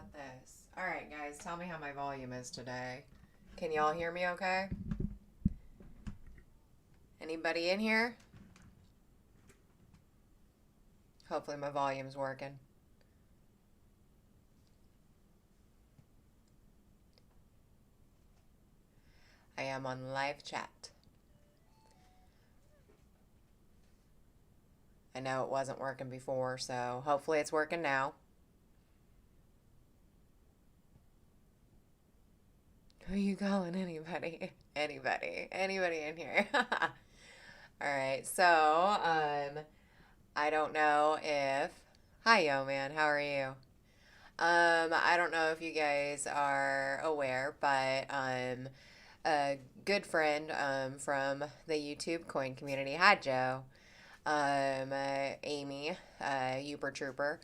about this? All right, guys, tell me how my volume is today. Can y'all hear me okay? Anybody in here? Hopefully my volume's working. I am on live chat. I know it wasn't working before, so hopefully it's working now. Who are you calling? Anybody? Anybody in here? All right, so I don't know if. Hi, yo, man. How are you? I don't know if you guys are aware, but a good friend from the YouTube coin community. Hi, Joe. Amy, Uber Trooper.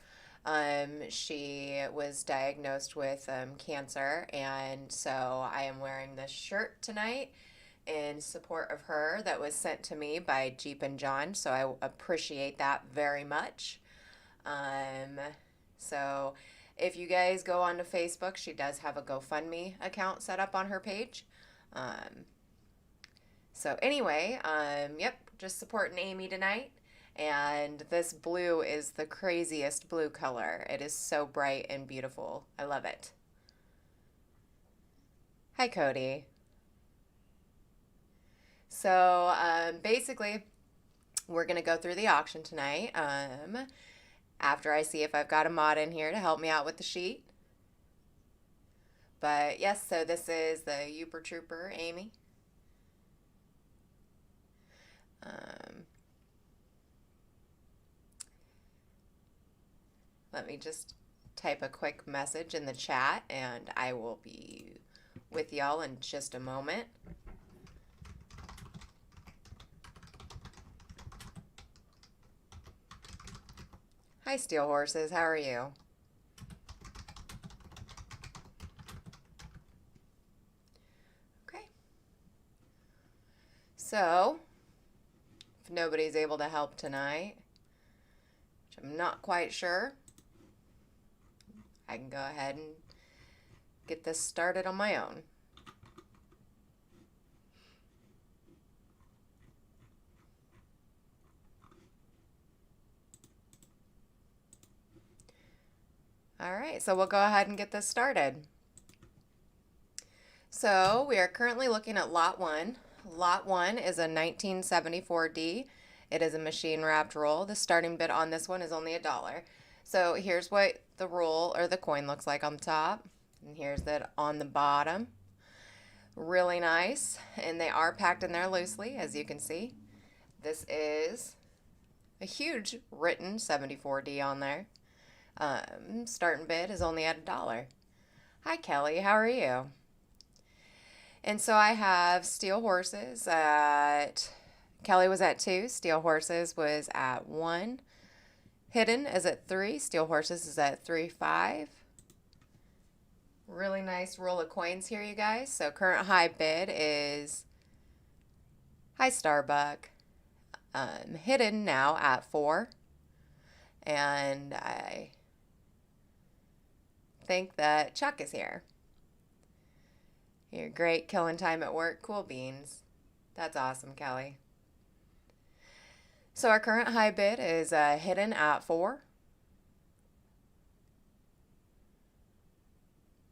She was diagnosed with cancer, and so I am wearing this shirt tonight in support of her that was sent to me by Jeep and John, so I appreciate that very much. Um, so if you guys go onto Facebook, she does have a GoFundMe account set up on her page. Um, so anyway, yep, just supporting Amy tonight. And this blue is the craziest blue color. It is so bright and beautiful. I love it. Hi, Cody. So basically, we're going to go through the auction tonight after I see if I've got a mod in here to help me out with the sheet. But yes, so this is the Uber Trooper, Amy. Um, Let me just type a quick message in the chat and I will be with y'all in just a moment. Hi, Steel Horses. How are you? Okay. So, if nobody's able to help tonight, which I'm not quite sure, I can go ahead and get this started on my own. All right, so we'll go ahead and get this started. So we are currently looking at Lot 1. Lot 1 is a 1974D. It is a machine wrapped roll. The starting bid on this one is only $1. So here's what the roll or the coin looks like on top. And here's it on the bottom. Really nice. And they are packed in there loosely, as you can see. This is a huge written 74D on there. Starting bid is only at $1. Hi, Kelly. How are you? And so I have Steel Horses at, Kelly was at 2, Steel Horses was at 1, Hidden is at 3, Steel Horses is at 3.5. Really nice roll of coins here, you guys. So current high bid is, hi Starbuck, Hidden now at 4. And I think that Chuck is here. You're great, killing time at work. Cool beans. That's awesome, Kelly. So our current high bid is Hidden at 4.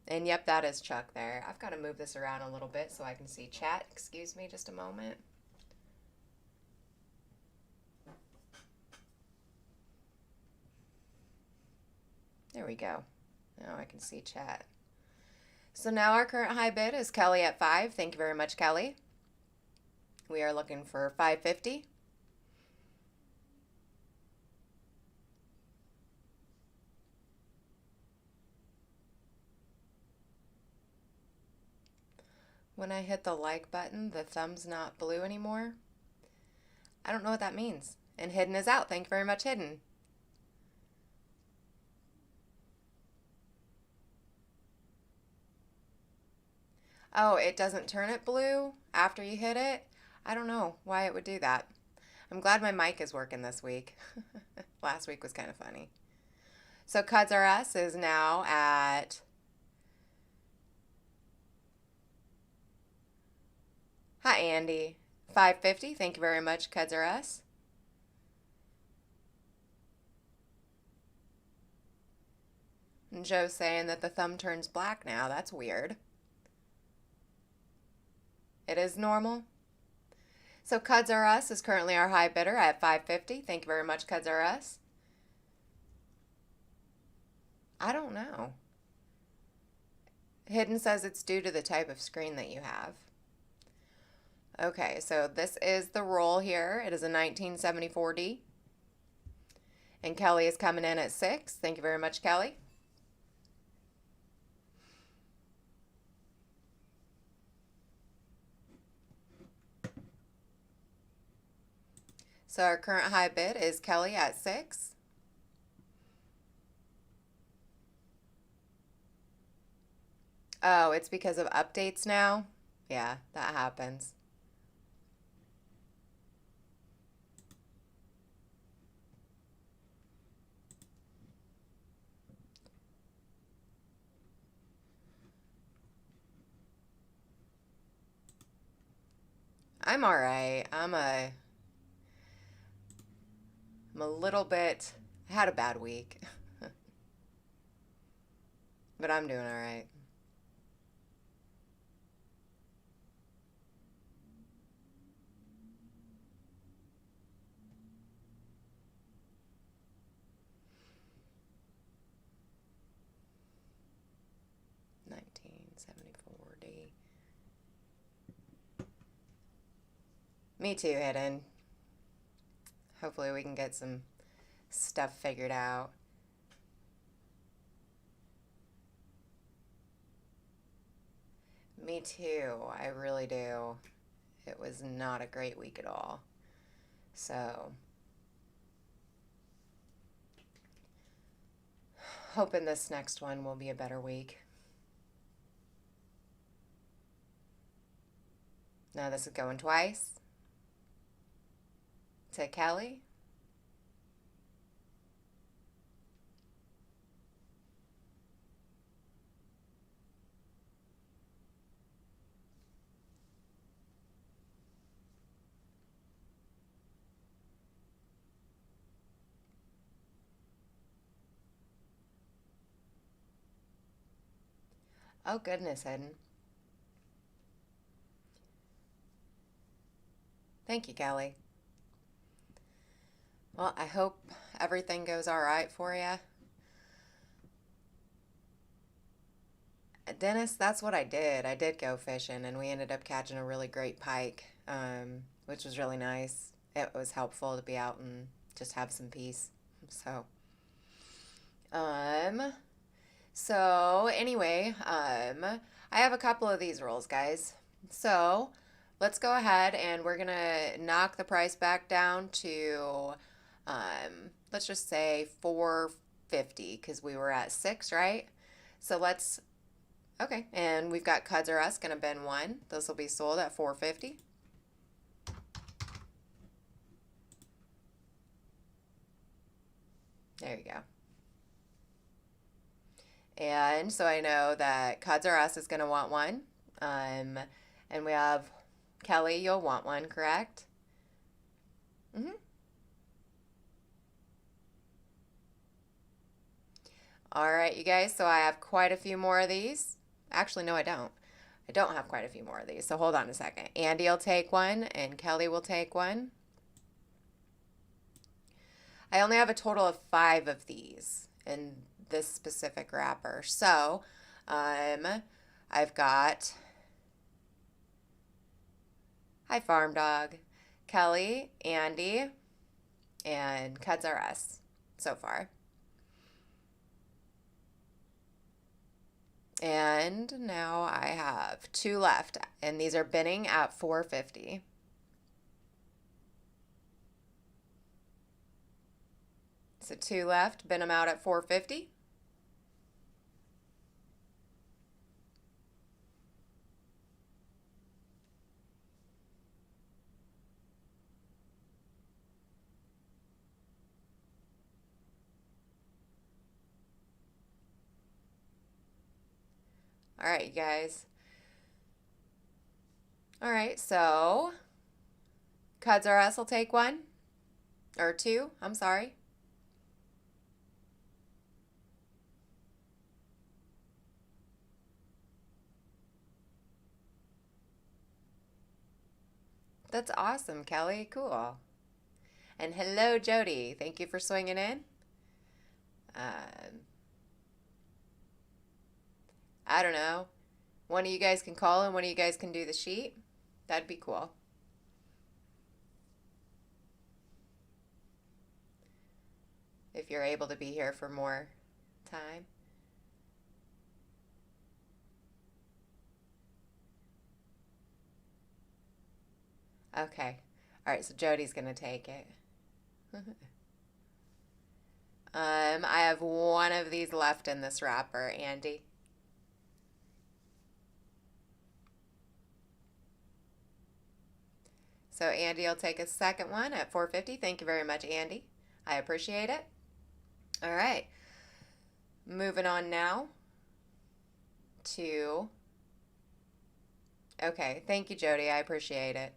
And yep, that is Chuck there. I've got to move this around a little bit so I can see chat. Excuse me just a moment. There we go. Now I can see chat. So now our current high bid is Kelly at 5. Thank you very much, Kelly. We are looking for 550. When I hit the like button, the thumb's not blue anymore. I don't know what that means. And Hidden is out. Thank you very much, Hidden. Oh, it doesn't turn it blue after you hit it? I don't know why it would do that. I'm glad my mic is working this week. Last week was kind of funny. So Cuds R Us is now at, hi Andy, 550. Thank you very much, Cuds R Us. And Joe's saying that the thumb turns black now. That's weird. It is normal. So Cuds R Us is currently our high bidder at 550. Thank you very much, Cuds R Us. I don't know. Hidden says it's due to the type of screen that you have. Okay, so this is the roll here. It is a 1974D. And Kelly is coming in at 6. Thank you very much, Kelly. So our current high bid is Kelly at 6. Oh, it's because of updates now? Yeah, that happens. I'm all right. I'm a little bit, I had a bad week, but I'm doing all right. $19.74D. Me too, Hidden. Hopefully we can get some stuff figured out. Me too. I really do. It was not a great week at all. So, hoping this next one will be a better week. Now this is going twice. To Kelly. Oh goodness, Eden. Thank you, Kelly. Well, I hope everything goes all right for you. Dennis, that's what I did. I did go fishing, and we ended up catching a really great pike, which was really nice. It was helpful to be out and just have some peace. So, um, anyway, I have a couple of these rolls, guys. So, let's go ahead and we're gonna knock the price back down to, let's just say 450 because we were at 6, right? So let's, okay, and we've got Cuds R Us gonna bend 1. This will be sold at 450. There you go. And so I know that Cuds R Us is going to want 1. And we have Kelly, you'll want 1, correct? Mm-hmm. All right, you guys, so I have quite a few more of these. Actually, no, I don't. I don't have quite a few more of these, so hold on a second. Andy will take 1, and Kelly will take 1. I only have a total of 5 of these in this specific wrapper. So, I've got, hi Farm Dog, Kelly, Andy, and Cuds R Us so far. And now I have 2 left, and these are bidding at 450. So 2 left, bid them out at 450. All right, you guys. All right, so Cuds R Us will take one. Or two, I'm sorry. That's awesome, Kelly. Cool. And hello, Jody. Thank you for swinging in. Um, I don't know. One of you guys can call and one of you guys can do the sheet. That'd be cool. If you're able to be here for more time. Okay. All right, so Jody's going to take it. I have one of these left in this wrapper, Andy. So Andy will take a second one at $4.50. Thank you very much, Andy. I appreciate it. All right. Moving on now to... Okay, thank you, Jody. I appreciate it.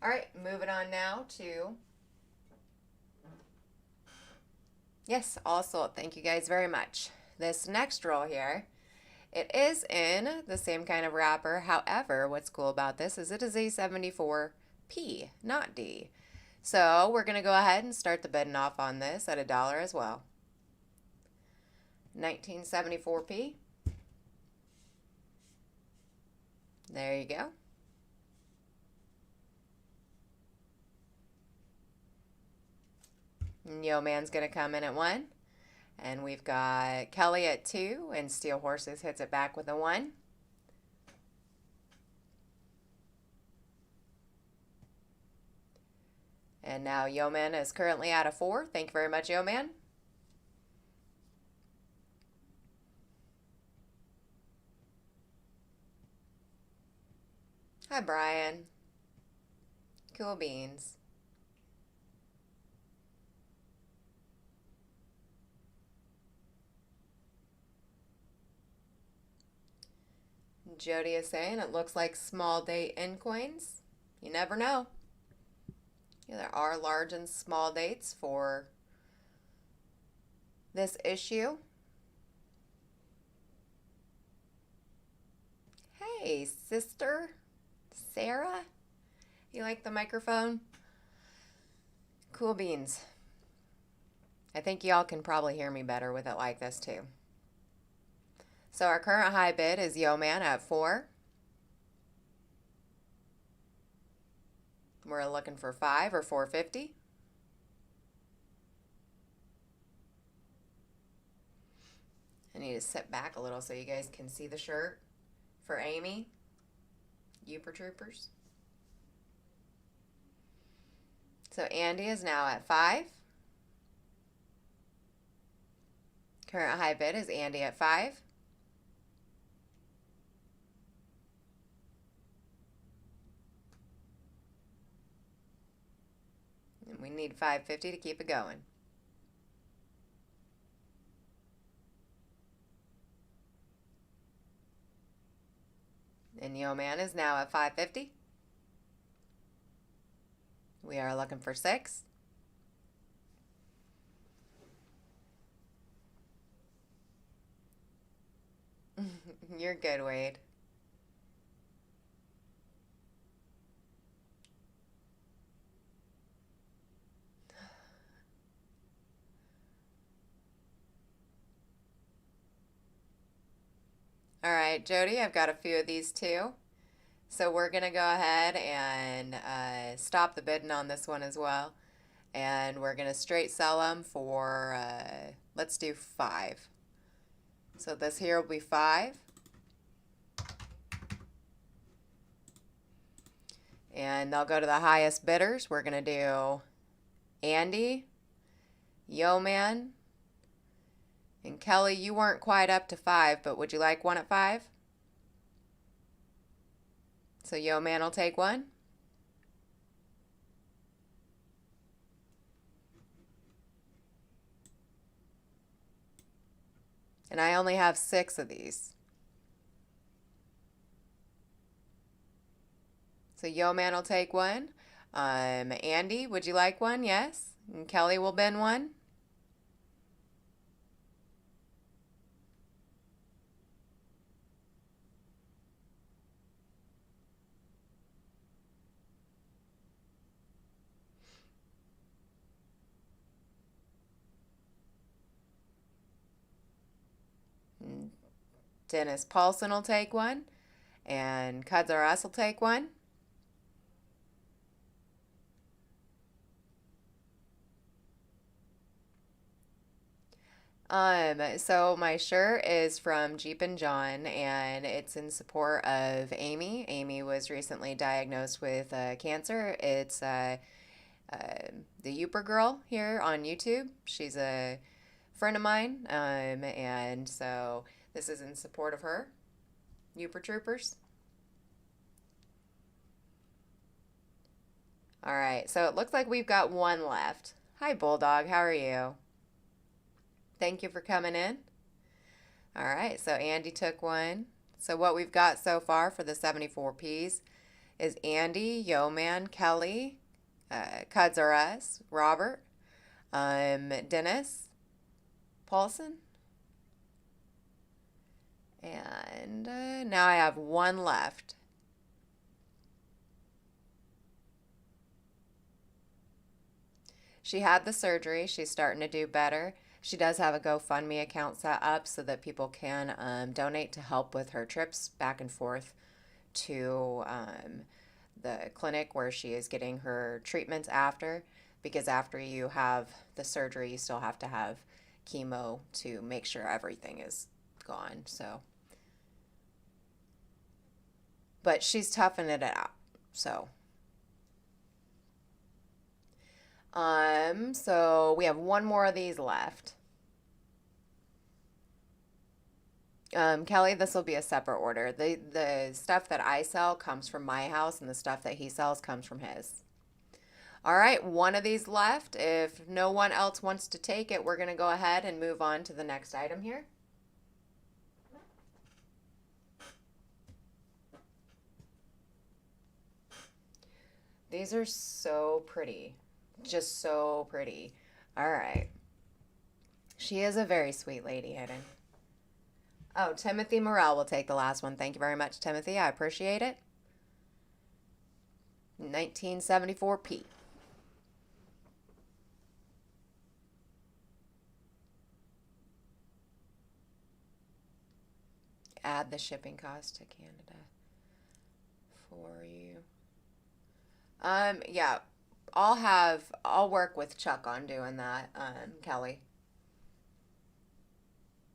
All right, moving on now to... Yes, all sold. Thank you guys very much. This next roll here, it is in the same kind of wrapper. However, what's cool about this is it is a 74P, not D. So we're going to go ahead and start the bidding off on this at $1 as well. 1974P. There you go. Yo Man's going to come in at 1. And we've got Kelly at 2. And Steel Horses hits it back with a 1. And now Yo Man is currently at a 4. Thank you very much, Yo Man. Hi, Brian. Cool beans. Jody is saying it looks like small date in coins. You never know. Yeah, there are large and small dates for this issue. Hey, sister Sarah. You like the microphone? Cool beans. I think y'all can probably hear me better with it like this too. So our current high bid is Yo Man at 4. We're looking for 5 or 4.50. I need to sit back a little so you guys can see the shirt for Amy. Uper Troopers. So Andy is now at 5. Current high bid is Andy at 5. And we need 5.50 to keep it going. And Yo Man is now at 5.50. We are looking for 6. You're good, Wade. All right, Jody, I've got a few of these too. So we're going to go ahead and stop the bidding on this one as well. And we're going to straight sell them for, let's do 5. So this here will be 5. And they'll go to the highest bidders. We're going to do Andy, Yo Man, and Kelly. You weren't quite up to 5, but would you like one at 5? So Yo Man will take one. And I only have 6 of these. So Yo Man will take one. Andy, would you like one? Yes. And Kelly will bin one. Dennis Paulson will take one. And Cuds R Us will take one. So my shirt is from Jeep and John, and it's in support of Amy. Amy was recently diagnosed with cancer. It's uh, the Youper Girl here on YouTube. She's a friend of mine, and so this is in support of her. Youper Troopers. All right, so it looks like we've got one left. Hi, Bulldog. How are you? Thank you for coming in. All right, so Andy took one. So what we've got so far for the 74Ps is Andy, Yo Man, Kelly, Cuds R Us, Robert, Dennis, Paulson, and now I have one left. She had the surgery. She's starting to do better. She does have a GoFundMe account set up so that people can donate to help with her trips back and forth to the clinic where she is getting her treatments after. Because after you have the surgery, you still have to have chemo to make sure everything is gone. So, but she's toughing it out. So, so we have one more of these left. Kelly, this will be a separate order. The stuff that I sell comes from my house, and the stuff that he sells comes from his. All right, one of these left. If no one else wants to take it, we're going to go ahead and move on to the next item here. These are so pretty. Just so pretty. All right. She is a very sweet lady, Hidden. Oh, Timothy Morrell will take the last one. Thank you very much, Timothy. I appreciate it. 1974p. Add the shipping cost to Canada for you. Yeah, I'll work with Chuck on doing that, Kelly.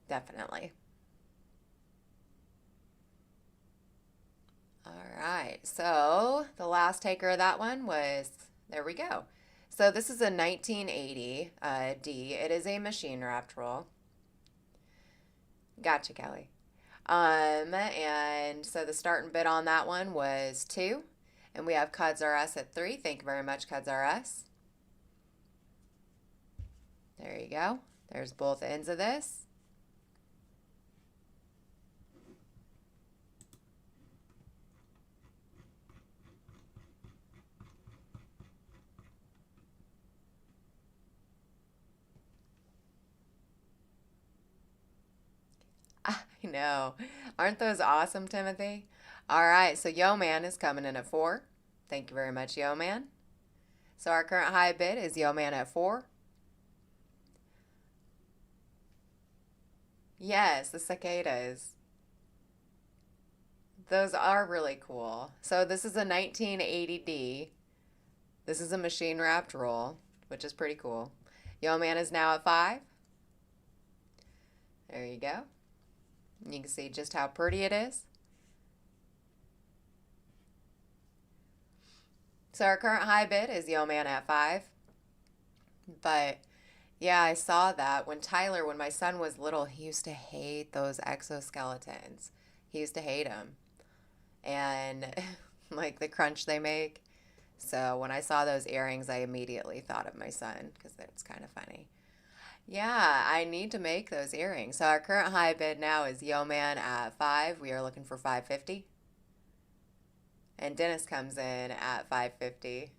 Definitely. All right, so the last taker of that one was, there we go. So this is a 1980 D. It is a machine wrapped roll. Gotcha, Kelly. And so the starting bid on that one was 2. And we have Cuds R Us at 3. Thank you very much, Cuds R Us. There you go. There's both ends of this. I know. Aren't those awesome, Timothy? All right, so Yo Man is coming in at 4. Thank you very much, Yo Man. So our current high bid is Yo Man at 4. Yes, the cicadas. Those are really cool. So this is a 1980D. This is a machine wrapped roll, which is pretty cool. Yo Man is now at 5. There you go. You can see just how pretty it is. So our current high bid is Yo Man at 5. But yeah, I saw that when my son was little, he used to hate those exoskeletons. He used to hate them. And like the crunch they make. So when I saw those earrings, I immediately thought of my son because it's kind of funny. Yeah, I need to make those earrings. So our current high bid now is Yo Man at 5. We are looking for 550. And Dennis comes in at 550.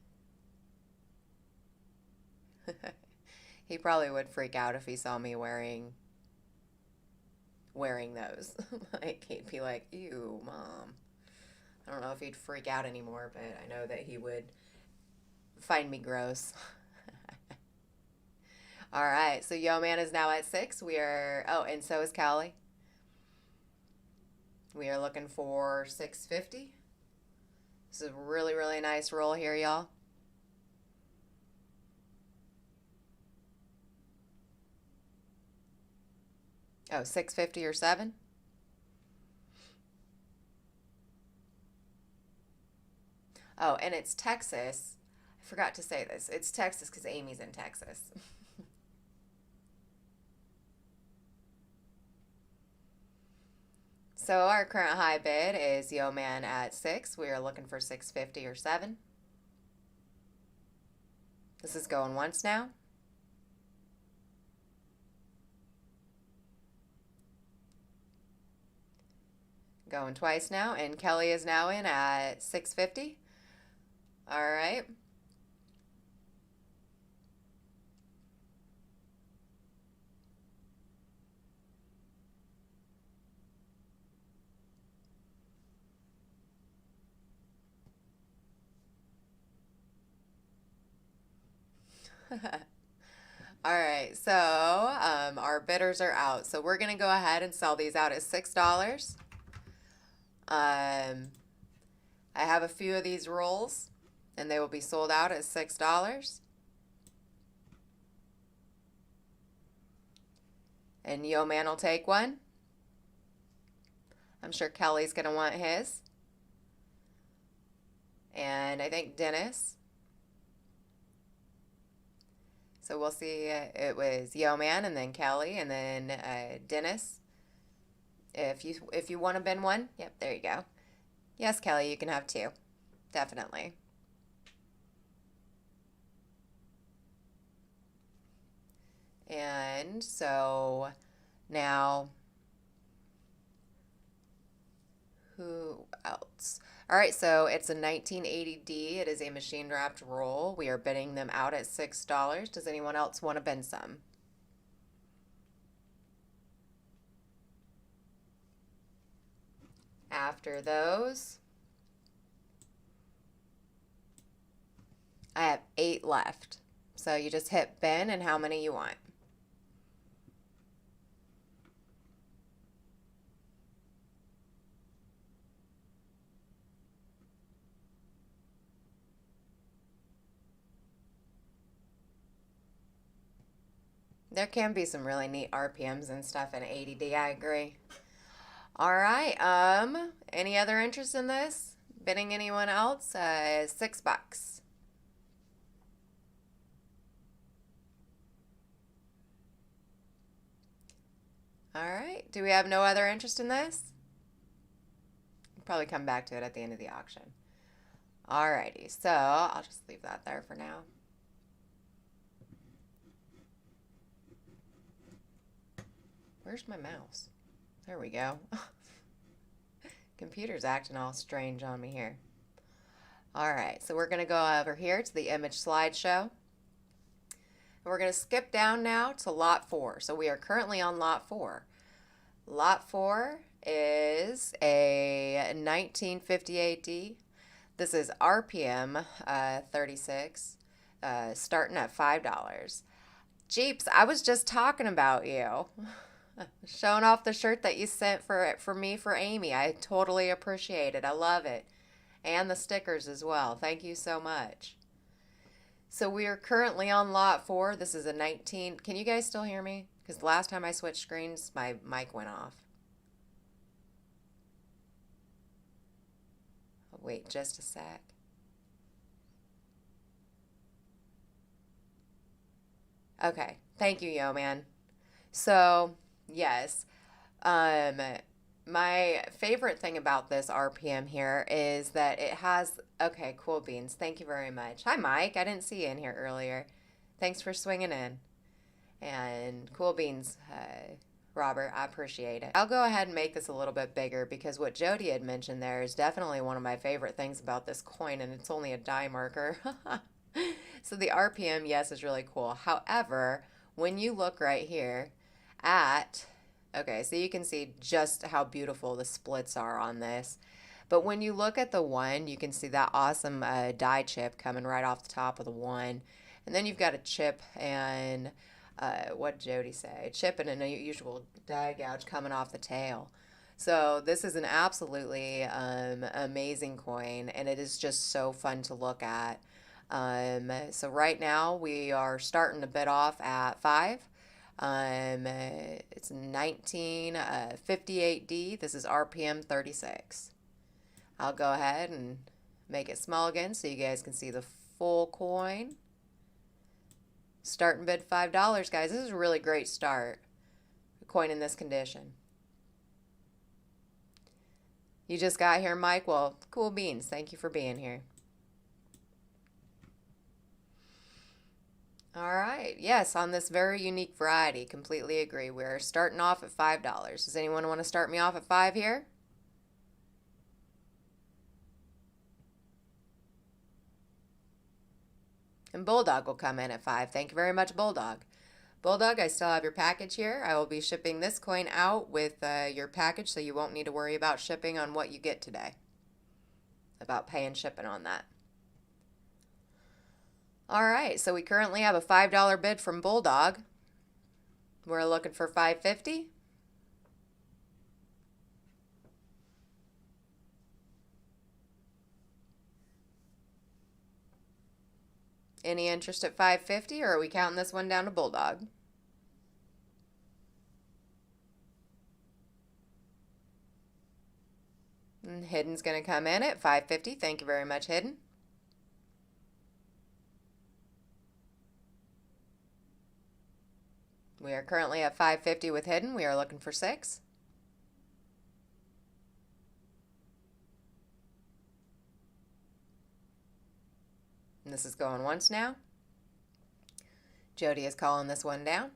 He probably would freak out if he saw me wearing those. Like he'd be like, "Ew, mom." I don't know if he'd freak out anymore, but I know that he would find me gross. All right, so Yo Man is now at 6. We are, oh, and so is Callie. We are looking for 650. This is a really, really nice roll here, y'all. Oh, 650 or 7? Oh, and it's Texas. I forgot to say this. It's Texas because Amy's in Texas. So our current high bid is Yo Man at 6. We are looking for 650 or 7. This is going once now. Going twice now, and Kelly is now in at 650. All right. All right, so our bidders are out. So we're going to go ahead and sell these out at $6. I have a few of these rolls, and they will be sold out at $6. And Yo Man will take one. I'm sure Kelly's going to want his. And I think Dennis. So we'll see. It was Yo Man and then Kelly and then Dennis. If you want to bin one, yep, there you go. Yes, Kelly, you can have 2. Definitely. And so now, who else? All right, so it's a 1980D. It is a machine wrapped roll. We are bidding them out at $6. Does anyone else want to bin some? After those, I have 8 left. So you just hit bin and how many you want. There can be some really neat RPMs and stuff in 80D, I agree. All right, any other interest in this? Bidding anyone else? $6. All right, do we have no other interest in this? We'll probably come back to it at the end of the auction. Alrighty, so I'll just leave that there for now. Where's my mouse? There we go. Computer's acting all strange on me here. Alright, so we're going to go over here to the image slideshow. We're going to skip down now to lot 4. So we are currently on lot 4. Lot 4 is a 1958D. This is RPM 36, starting at $5. Jeeps, I was just talking about you. Showing off the shirt that you sent for me for Amy. I totally appreciate it. I love it. And the stickers as well. Thank you so much. So we are currently on lot 4. This is a 19. Can you guys still hear me? Because the last time I switched screens, my mic went off. Oh, wait just a sec. Okay. Thank you, Yo Man. So, yes. Um, my favorite thing about this RPM here is that it has, okay, cool beans. Thank you very much. Hi, Mike. I didn't see you in here earlier. Thanks for swinging in. And cool beans. Robert, I appreciate it. I'll go ahead and make this a little bit bigger because what Jody had mentioned there is definitely one of my favorite things about this coin, and it's only a die marker. So the RPM, yes, is really cool. However, when you look right here at, okay, so you can see just how beautiful the splits are on this. But when you look at the one, you can see that awesome die chip coming right off the top of the one. And then you've got a chip and what did Jody say? A chip and an unusual die gouge coming off the tail. So this is an absolutely amazing coin, and it is just so fun to look at. So right now we are starting to bid off at 5. It's 1958D. This is RPM 36. I'll go ahead and make it small again so you guys can see the full coin. Starting bid $5, guys. This is a really great start. A coin in this condition. You just got here, Mike? Well, cool beans. Thank you for being here. All right. Yes, on this very unique variety. Completely agree. We're starting off at $5. Does anyone want to start me off at 5 here? And Bulldog will come in at 5. Thank you very much, Bulldog. Bulldog, I still have your package here. I will be shipping this coin out with your package, so you won't need to worry about shipping on what you get today. About paying shipping on that. All right, so we currently have a $5 bid from Bulldog. We're looking for $5.50. Any interest at $5.50, or are we counting this one down to Bulldog? And Hidden's going to come in at $5.50. Thank you very much, Hidden. We are currently at $5.50 with Hidden. We are looking for 6. And this is going once now. Jody is calling this one down.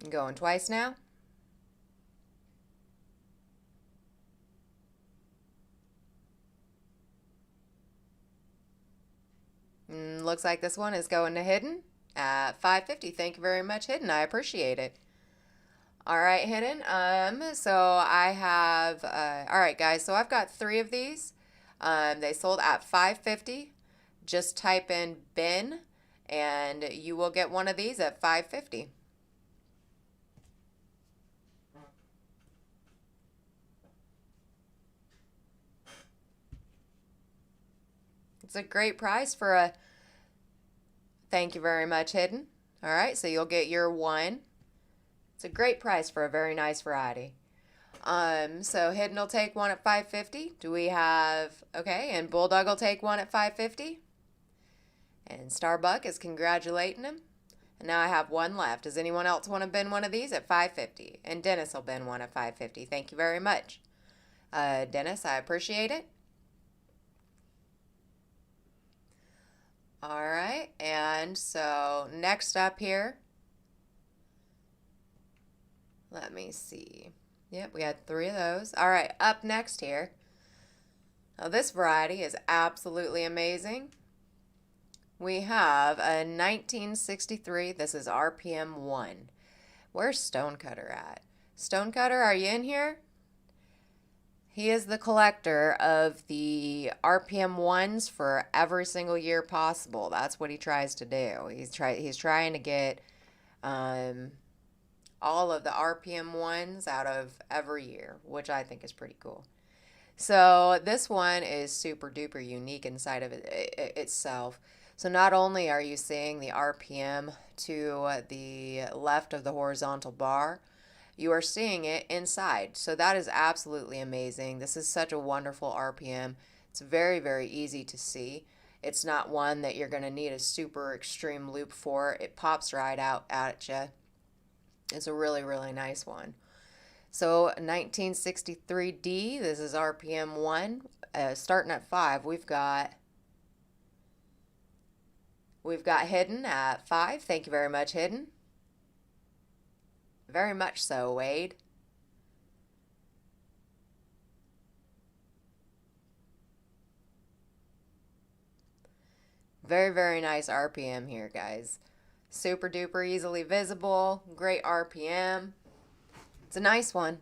Going twice now. Looks like this one is going to Hidden at $5.50. Thank you very much, Hidden. I appreciate it. All right, Hidden. So I have, all right, guys. So I've got 3 of these. They sold at $5.50. Just type in bin, and you will get one of these at $5.50. It's a great price for a, thank you very much, Hidden. All right, so you'll get your 1. It's a great price for a very nice variety. So Hidden will take 1 at $5.50. Do we have, okay, and Bulldog will take 1 at $5.50. And Starbuck is congratulating him. And now I have 1 left. Does anyone else want to bin one of these at $5.50? And Dennis will bin 1 at $5.50. Thank you very much. Dennis, I appreciate it. All right, and so next up here, let me see. Yep, we had 3 of those. All right, up next here. Now this variety is absolutely amazing. We have a 1963. This is RPM 1. Where's Stonecutter at? Stonecutter, are you in here? He is the collector of the RPM 1s for every single year possible. That's what he tries to do. He's trying to get all of the RPM 1s out of every year, which I think is pretty cool. So this one is super duper unique inside of itself. So not only are you seeing the RPM to the left of the horizontal bar, you are seeing it inside. So that is absolutely amazing. This is such a wonderful RPM. It's very, very easy to see. It's not one that you're going to need a super extreme loop for. It pops right out at you. It's a really, really nice one. So 1963D, this is RPM 1. Starting at 5, we've got We've got Hidden at 5. Thank you very much, Hidden. Very much so, Wade. Very, very nice RPM here, guys. Super duper easily visible. Great RPM. It's a nice one.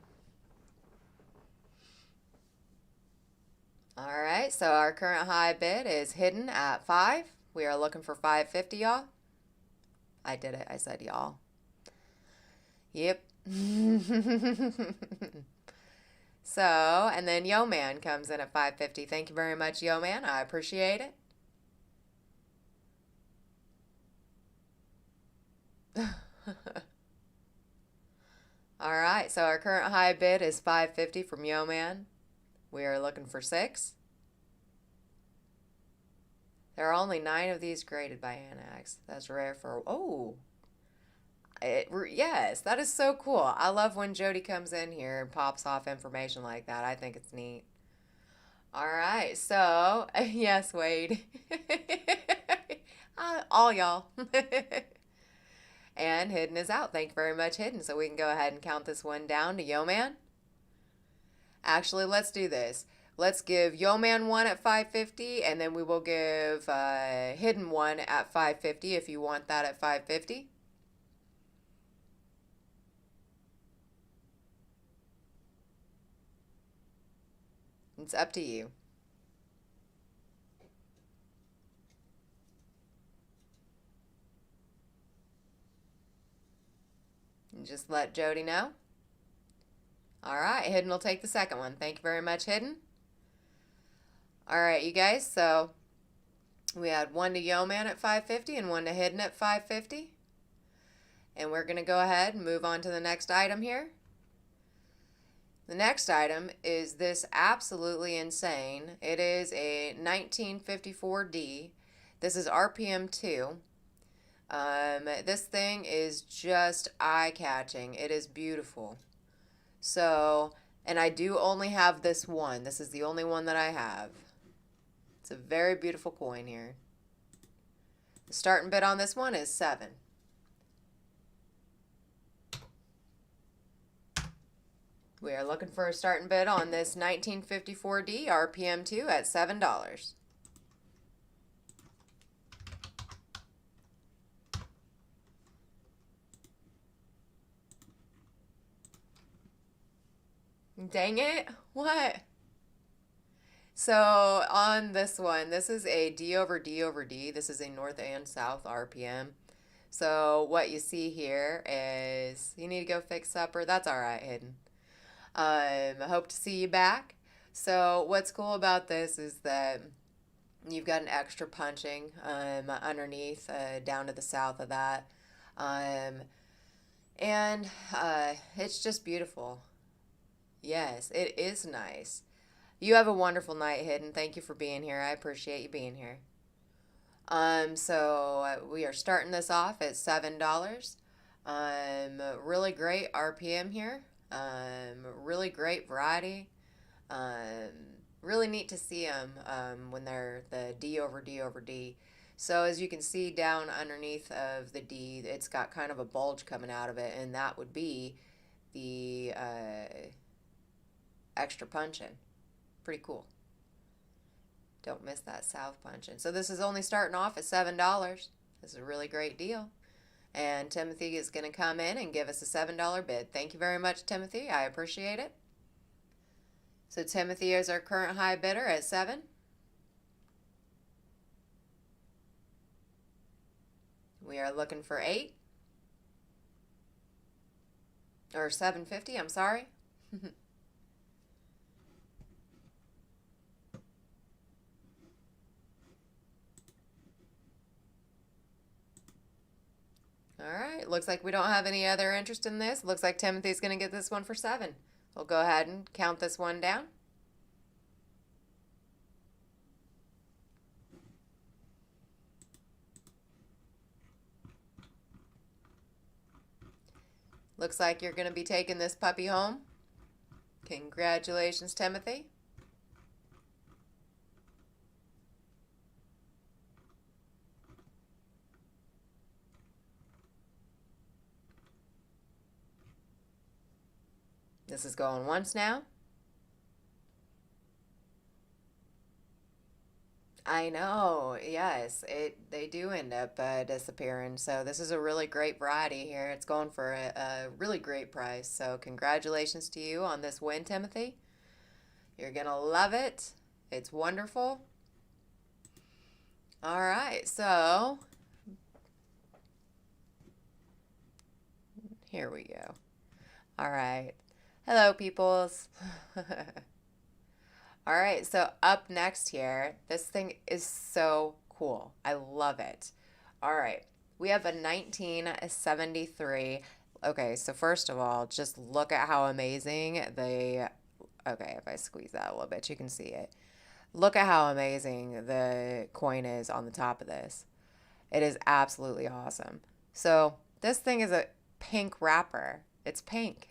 All right, so our current high bid is Hidden at 5. We are looking for 550, y'all. I did it. I said y'all. Yep. So, and then Yo Man comes in at 550. Thank you very much, Yo Man. I appreciate it. All right, so our current high bid is 550 from Yo Man. We are looking for 6. There are only 9 of these graded by Anax. That's rare for, oh, yes, that is so cool. I love when Jody comes in here and pops off information like that. I think it's neat. All right, so, yes, Wade. All y'all. And Hidden is out. Thank you very much, Hidden. So we can go ahead and count this one down to Yo Man. Actually, let's do this. Let's give Yo Man 1 at 550, and then we will give Hidden 1 at 550 if you want that at 550. It's up to you. And just let Jody know. All right, Hidden will take the second one. Thank you very much, Hidden. All right, you guys, so we had 1 to Yo Man at 550 and 1 to Hidden at 550. And we're going to go ahead and move on to the next item here. The next item is this absolutely insane. It is a 1954D. This is RPM 2. This thing is just eye-catching. It is beautiful. So, and I do only have this one. This is the only one that I have. It's a very beautiful coin here. The starting bid on this one is 7. We are looking for a starting bid on this 1954D RPM 2 at $7. Dang it. What? So on this one, this is a D over D over D. This is a north and south RPM. So what you see here is you need to go fix supper. That's all right, Hidden. I hope to see you back. So what's cool about this is that you've got an extra punching underneath, down to the south of that. And it's just beautiful. Yes, it is nice. You have a wonderful night, Hidden. Thank you for being here. I appreciate you being here. So we are starting this off at $7. Really great RPM here. Really great variety. Really neat to see them when they're the D over D over D. So as you can see down underneath of the D, it's got kind of a bulge coming out of it, and that would be the extra punching. Pretty cool. Don't miss that south punching. So this is only starting off at $7. This is a really great deal. And Timothy is going to come in and give us a $7 bid. Thank you very much, Timothy. I appreciate it. So Timothy is our current high bidder at 7. We are looking for 8. Or 750, I'm sorry. All right, looks like we don't have any other interest in this. Looks like Timothy's going to get this one for 7. We'll go ahead and count this one down. Looks like you're going to be taking this puppy home. Congratulations, Timothy. This is going once now. I know, yes, they do end up disappearing. So this is a really great variety here. It's going for a really great price. So congratulations to you on this win, Timothy. You're gonna love it. It's wonderful. All right, so here we go. All right. Hello, peoples. All right, so up next here, this thing is so cool. I love it. All right, we have a 1973. Okay, so first of all, just look at how amazing okay, if I squeeze that a little bit, you can see it. Look at how amazing the coin is on the top of this. It is absolutely awesome. So this thing is a pink wrapper. It's pink.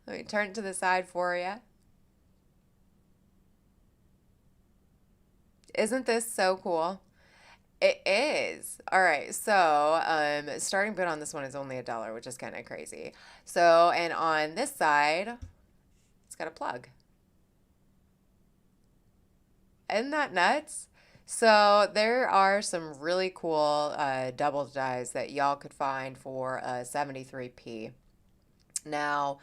Let me turn it to the side for you. Isn't this so cool? It is. All right. So, starting bid on this one is only $1, which is kind of crazy. So, and on this side, it's got a plug. Isn't that nuts? So there are some really cool double dies that y'all could find for 73p. Now,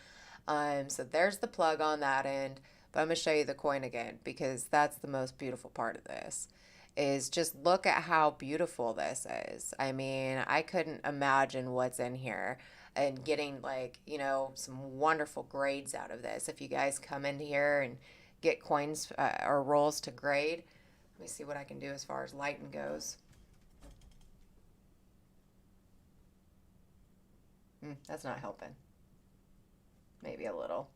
so there's the plug on that end, but I'm going to show you the coin again because that's the most beautiful part of this is just look at how beautiful this is. I mean, I couldn't imagine what's in here and getting like, some wonderful grades out of this. If you guys come in here and get coins or rolls to grade, let me see what I can do as far as lighting goes. That's not helping. Maybe a little.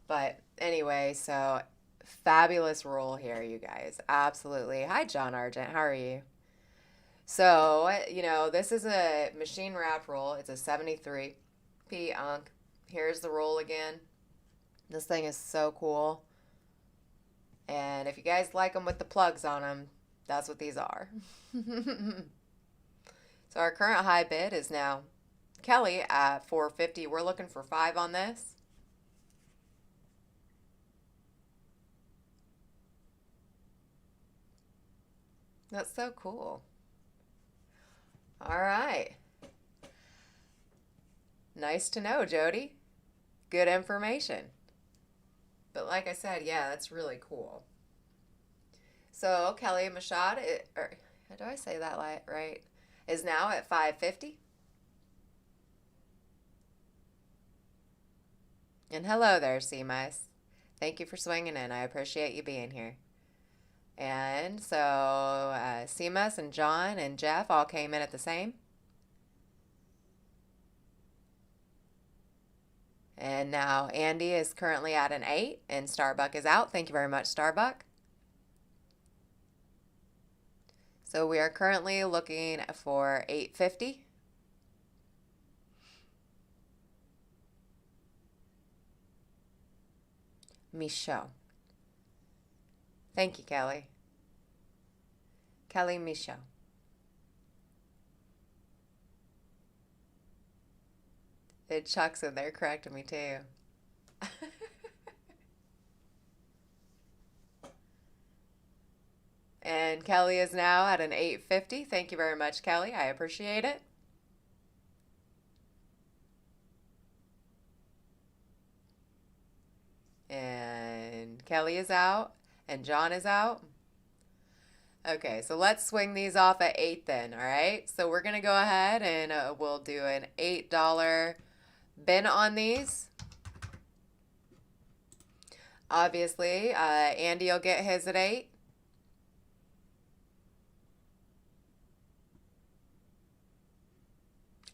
But anyway, so fabulous roll here, you guys. Absolutely. Hi, John Argent. How are you? So, this is a machine wrapped roll. It's a 73p unk. Here's the roll again. This thing is so cool. And if you guys like them with the plugs on them, that's what these are. So our current high bid is now Kelly at $4.50. We're looking for 5 on this. That's so cool. All right. Nice to know, Jody. Good information. But like I said, yeah, that's really cool. So Kelly Mashad, do I say that right? Is now at $5.50. And hello there, Seamus. Thank you for swinging in. I appreciate you being here. And so Seamus and John and Jeff all came in at the same. And now Andy is currently at an 8 and Starbuck is out. Thank you very much, Starbuck. So we are currently looking for $8.50. Michaud. Thank you, Kelly. Kelly Michaud. Chuck's in there correcting me too. And Kelly is now at an $8.50. Thank you very much, Kelly. I appreciate it. And Kelly is out. And John is out. Okay, so let's swing these off at 8 then, all right? So we're going to go ahead and we'll do an $8 bin on these. Obviously, Andy will get his at 8.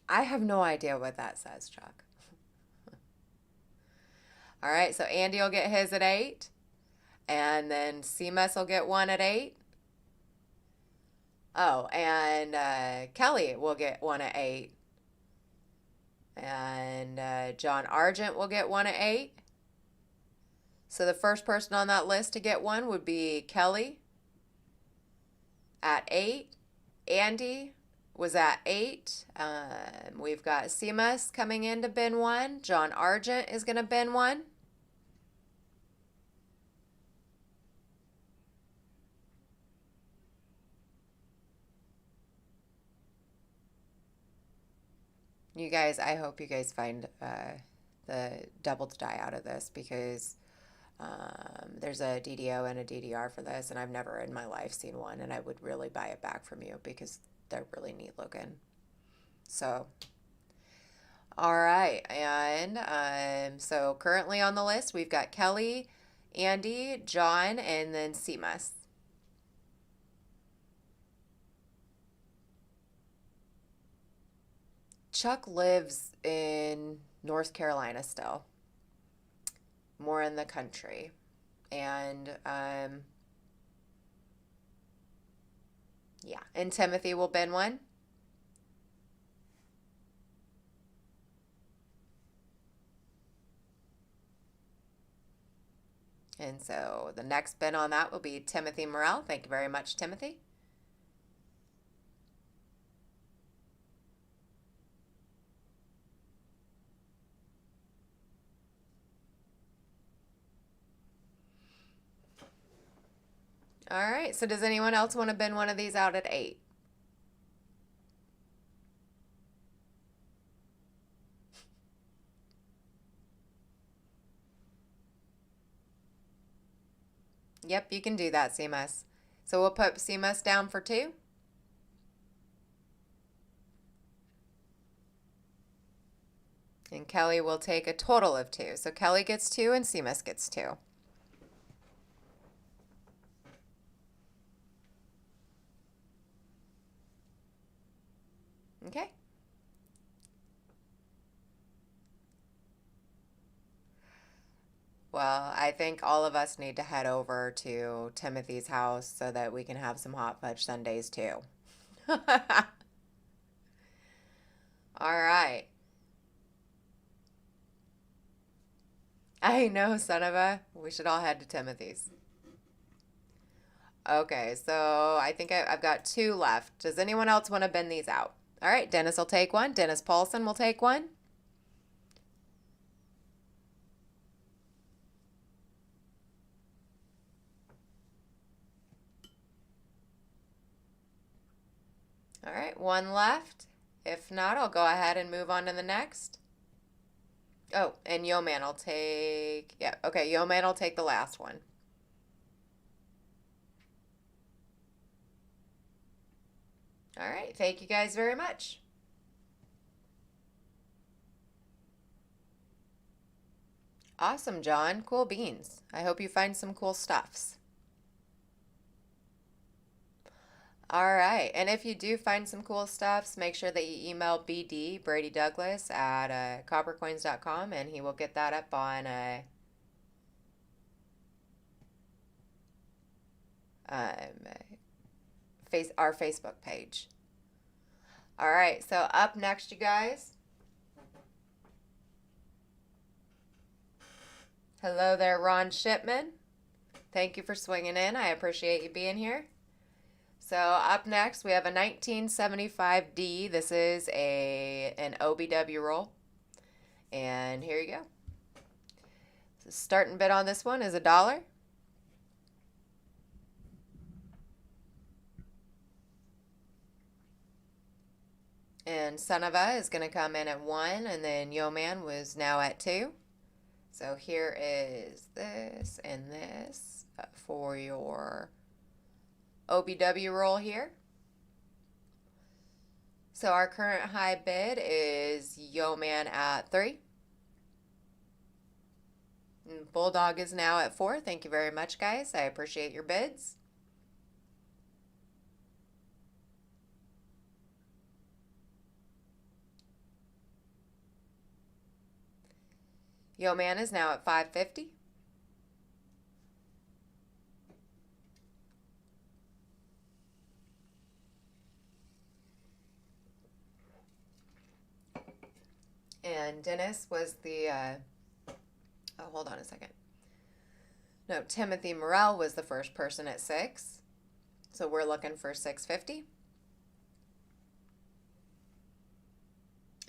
I have no idea what that says, Chuck. All right, so Andy will get his at 8. And then CMS will get one at 8. Oh, and Kelly will get one at 8. And John Argent will get one at 8. So the first person on that list to get one would be Kelly at 8, Andy was at 8. We've got Seamus coming in to bin 1. John Argent is going to bin 1. You guys, I hope you guys find the doubled die out of this, because there's a DDO and a DDR for this, and I've never in my life seen one, and I would really buy it back from you because they're really neat looking. So, all right, and so currently on the list we've got Kelly, Andy, John, and then Seamus. Chuck lives in North Carolina still, more in the country. And yeah, and Timothy will bin 1. And so the next bin on that will be Timothy Morrell. Thank you very much, Timothy. All right, so does anyone else want to bin one of these out at 8? Yep, you can do that, CMS. So we'll put CMS down for 2. And Kelly will take a total of 2. So Kelly gets 2 and CMS gets 2. Okay. Well, I think all of us need to head over to Timothy's house so that we can have some hot fudge sundaes too. All right. I know, son of a. We should all head to Timothy's. Okay, so I think I've got 2 left. Does anyone else want to bin these out? All right, Dennis will take 1. Dennis Paulson will take 1. All right, 1 left. If not, I'll go ahead and move on to the next. Oh, and Yeoman will take, yeah, okay, Yeoman will take the last one. All right, thank you guys very much. Awesome, John. Cool beans. I hope you find some cool stuffs. All right, and if you do find some cool stuffs, make sure that you email BD, Brady Douglas, at coppercoins.com, and he will get that up on um, our Facebook page. All right, so up next, you guys. Hello there, Ron Shipman. Thank you for swinging in. I appreciate you being here. So up next, we have a 1975D. This is an OBW roll. And here you go. So starting bid on this one is $1. And Son of A is going to come in at 1, and then Yeoman was now at 2. So here is this and this for your OBW roll here. So our current high bid is Yeoman at 3. And Bulldog is now at 4. Thank you very much, guys. I appreciate your bids. Yeoman is now at 550. And Dennis was the, oh, hold on a second. No, Timothy Morrell was the first person at 6. So we're looking for 650.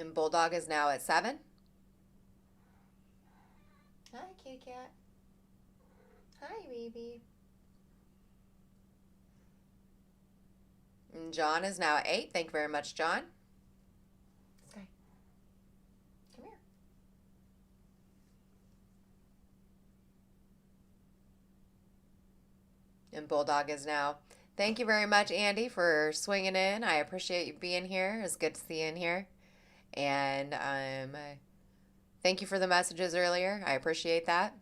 And Bulldog is now at 7. Hi, kitty cat. Hi, baby. And John is now at 8. Thank you very much, John. Sky, come here. And Bulldog is now. Thank you very much, Andy, for swinging in. I appreciate you being here. It's good to see you in here. And thank you for the messages earlier. I appreciate that.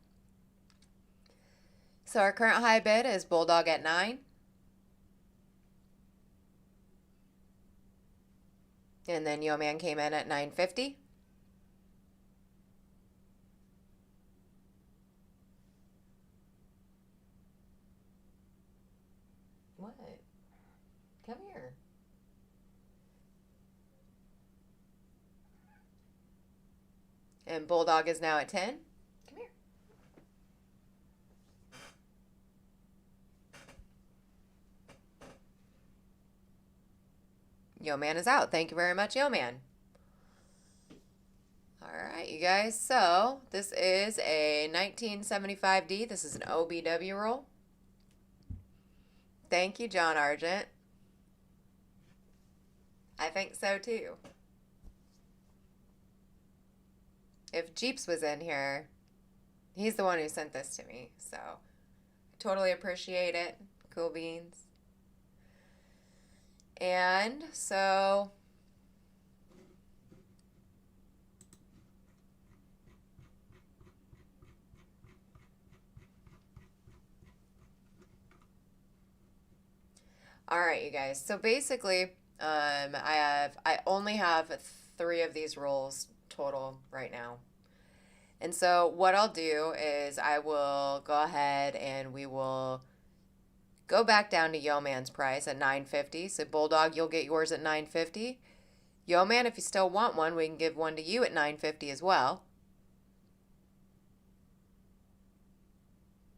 So our current high bid is Bulldog at 9. And then Yo Man came in at $9.50. What? Come here. And Bulldog is now at 10. Come here. Yo Man is out. Thank you very much, Yo Man. All right, you guys. So this is a 1975D. This is an OBW roll. Thank you, John Argent. I think so too. If Jeeps was in here, he's the one who sent this to me. So totally appreciate it. Cool beans. And so all right, you guys. So basically, I only have 3 of these rolls total right now. And so what I'll do is I will go ahead and we will go back down to Yo Man's price at $9.50. So Bulldog, you'll get yours at $9.50. Yo Man, if you still want one, we can give one to you at $9.50 as well.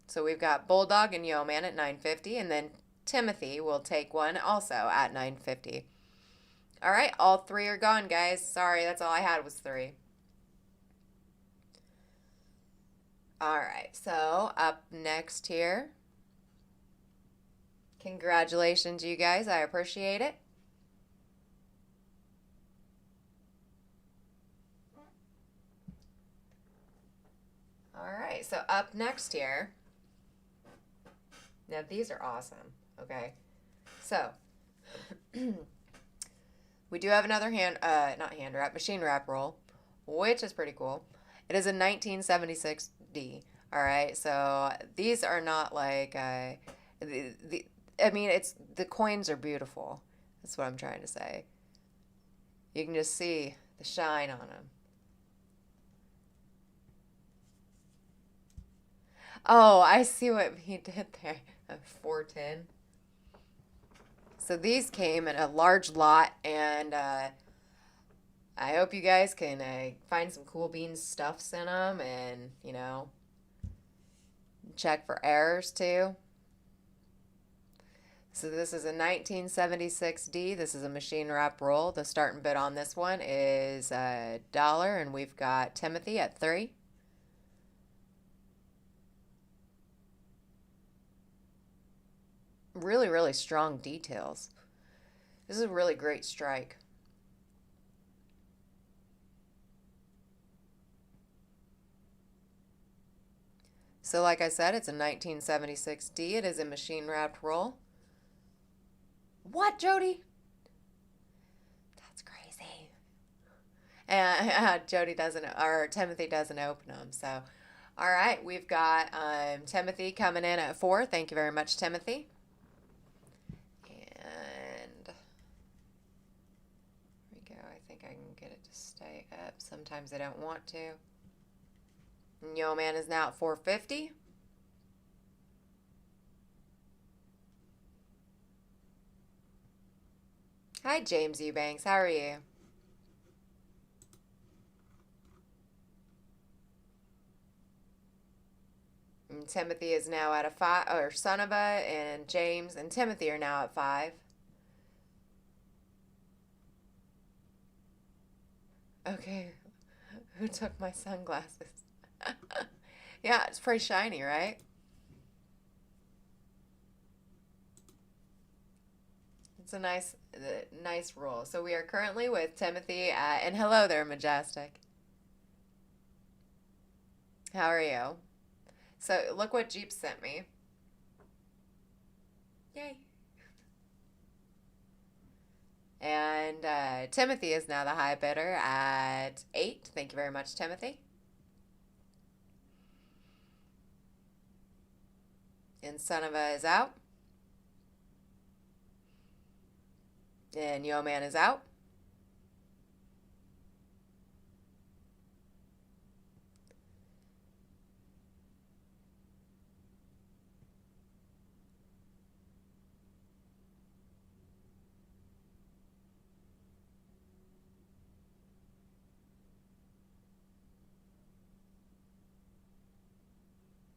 So we've got Bulldog and Yo Man at $9.50, and then Timothy will take one also at $9.50. All right, all 3 are gone, guys. Sorry, that's all I had was 3. All right, so up next here. Congratulations, you guys. I appreciate it. All right, so up next here. Now, these are awesome, okay? So, we do have another machine wrap roll, which is pretty cool. It is a 1976D, all right? So, these are not like, I mean, the coins are beautiful. That's what I'm trying to say. You can just see the shine on them. Oh, I see what he did there. A 410. So these came in a large lot, and I hope you guys can find some cool beans stuffs in them, and check for errors too. So this is a 1976D. This is a machine wrap roll. The starting bid on this one is $1, and we've got Timothy at 3. Really, really strong details. This is a really great strike. So like I said, it's a 1976D. It is a machine wrapped roll. What, Jody? That's crazy. And Timothy doesn't open them. So, all right, we've got Timothy coming in at 4. Thank you very much, Timothy. And there we go. I think I can get it to stay up. Sometimes I don't want to. And Yo Man is now at 450. Hi, James Eubanks. How are you? And Timothy is now at a 5, or Sonova and James and Timothy are now at 5. Okay, who took my sunglasses? Yeah, it's pretty shiny, right? It's a nice roll. So we are currently with Timothy and hello there, Majestic. How are you? So look what Jeep sent me. Yay. And Timothy is now the high bidder at 8. Thank you very much, Timothy. And Sonova is out. And Yo Man is out.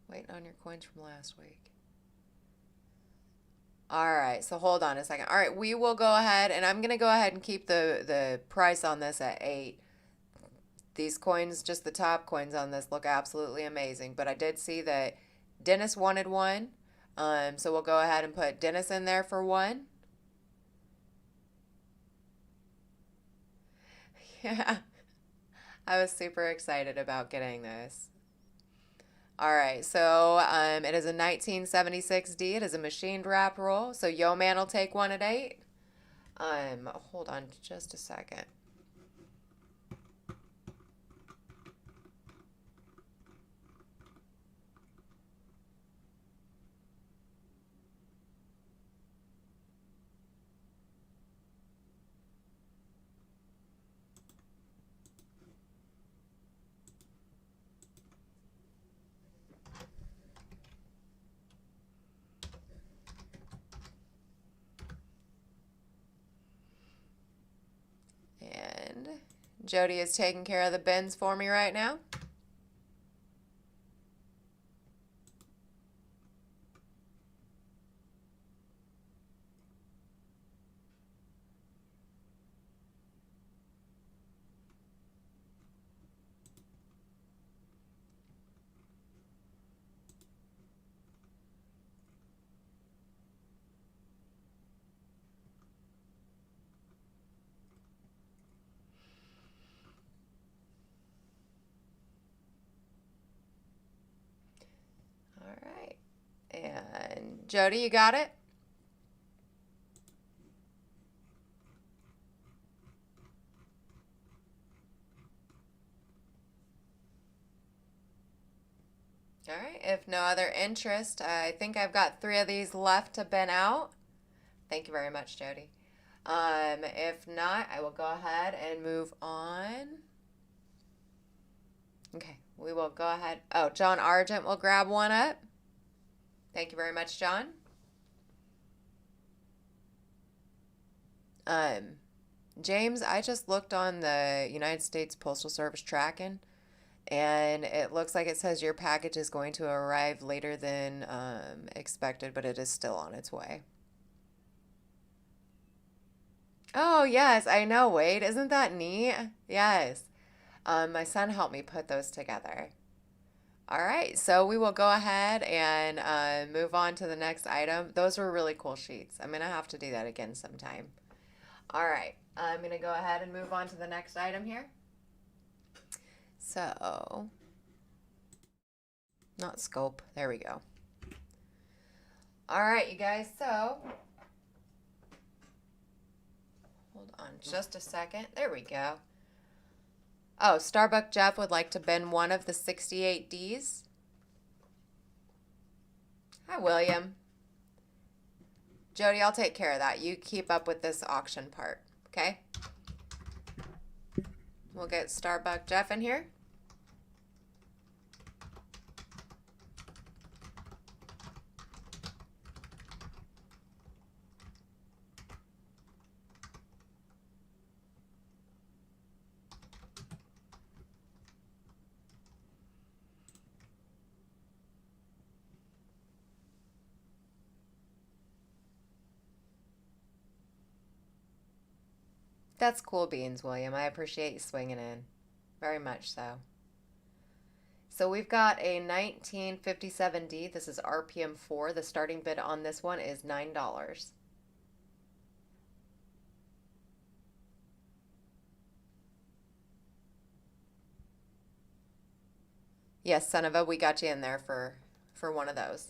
Waiting on your coins from last week. All right, so hold on a second. All right, we will go ahead, and I'm going to go ahead and keep the price on this at 8. These coins, just the top coins on this, look absolutely amazing. But I did see that Dennis wanted one. So we'll go ahead and put Dennis in there for one. Yeah, I was super excited about getting this. All right, so it is a 1976D. It is a machined wrap roll. So Yo Man will take one at 8. Hold on just a second. And Jody is taking care of the bins for me right now. All right. And Jody, you got it? All right. If no other interest, I think I've got 3 of these left to bin out. Thank you very much, Jody. If not, I will go ahead and move on. Okay, we will go ahead. Oh, John Argent will grab one up. Thank you very much, John. James, I just looked on the United States Postal Service tracking, and it looks like it says your package is going to arrive later than expected, but it is still on its way. Oh, yes, I know, Wade. Isn't that neat? Yes. My son helped me put those together. All right, so we will go ahead and move on to the next item. Those were really cool sheets. I'm going to have to do that again sometime. All right, I'm going to go ahead and move on to the next item here. So, not scope. There we go. All right, you guys, so hold on just a second. There we go. Oh, Starbuck Jeff would like to bin one of the 68Ds. Hi, William. Jody, I'll take care of that. You keep up with this auction part, okay? We'll get Starbuck Jeff in here. That's cool beans, William. I appreciate you swinging in. Very much so. So we've got a 1957D. This is RPM 4. The starting bid on this one is $9. Yes, son of a, we got you in there for one of those.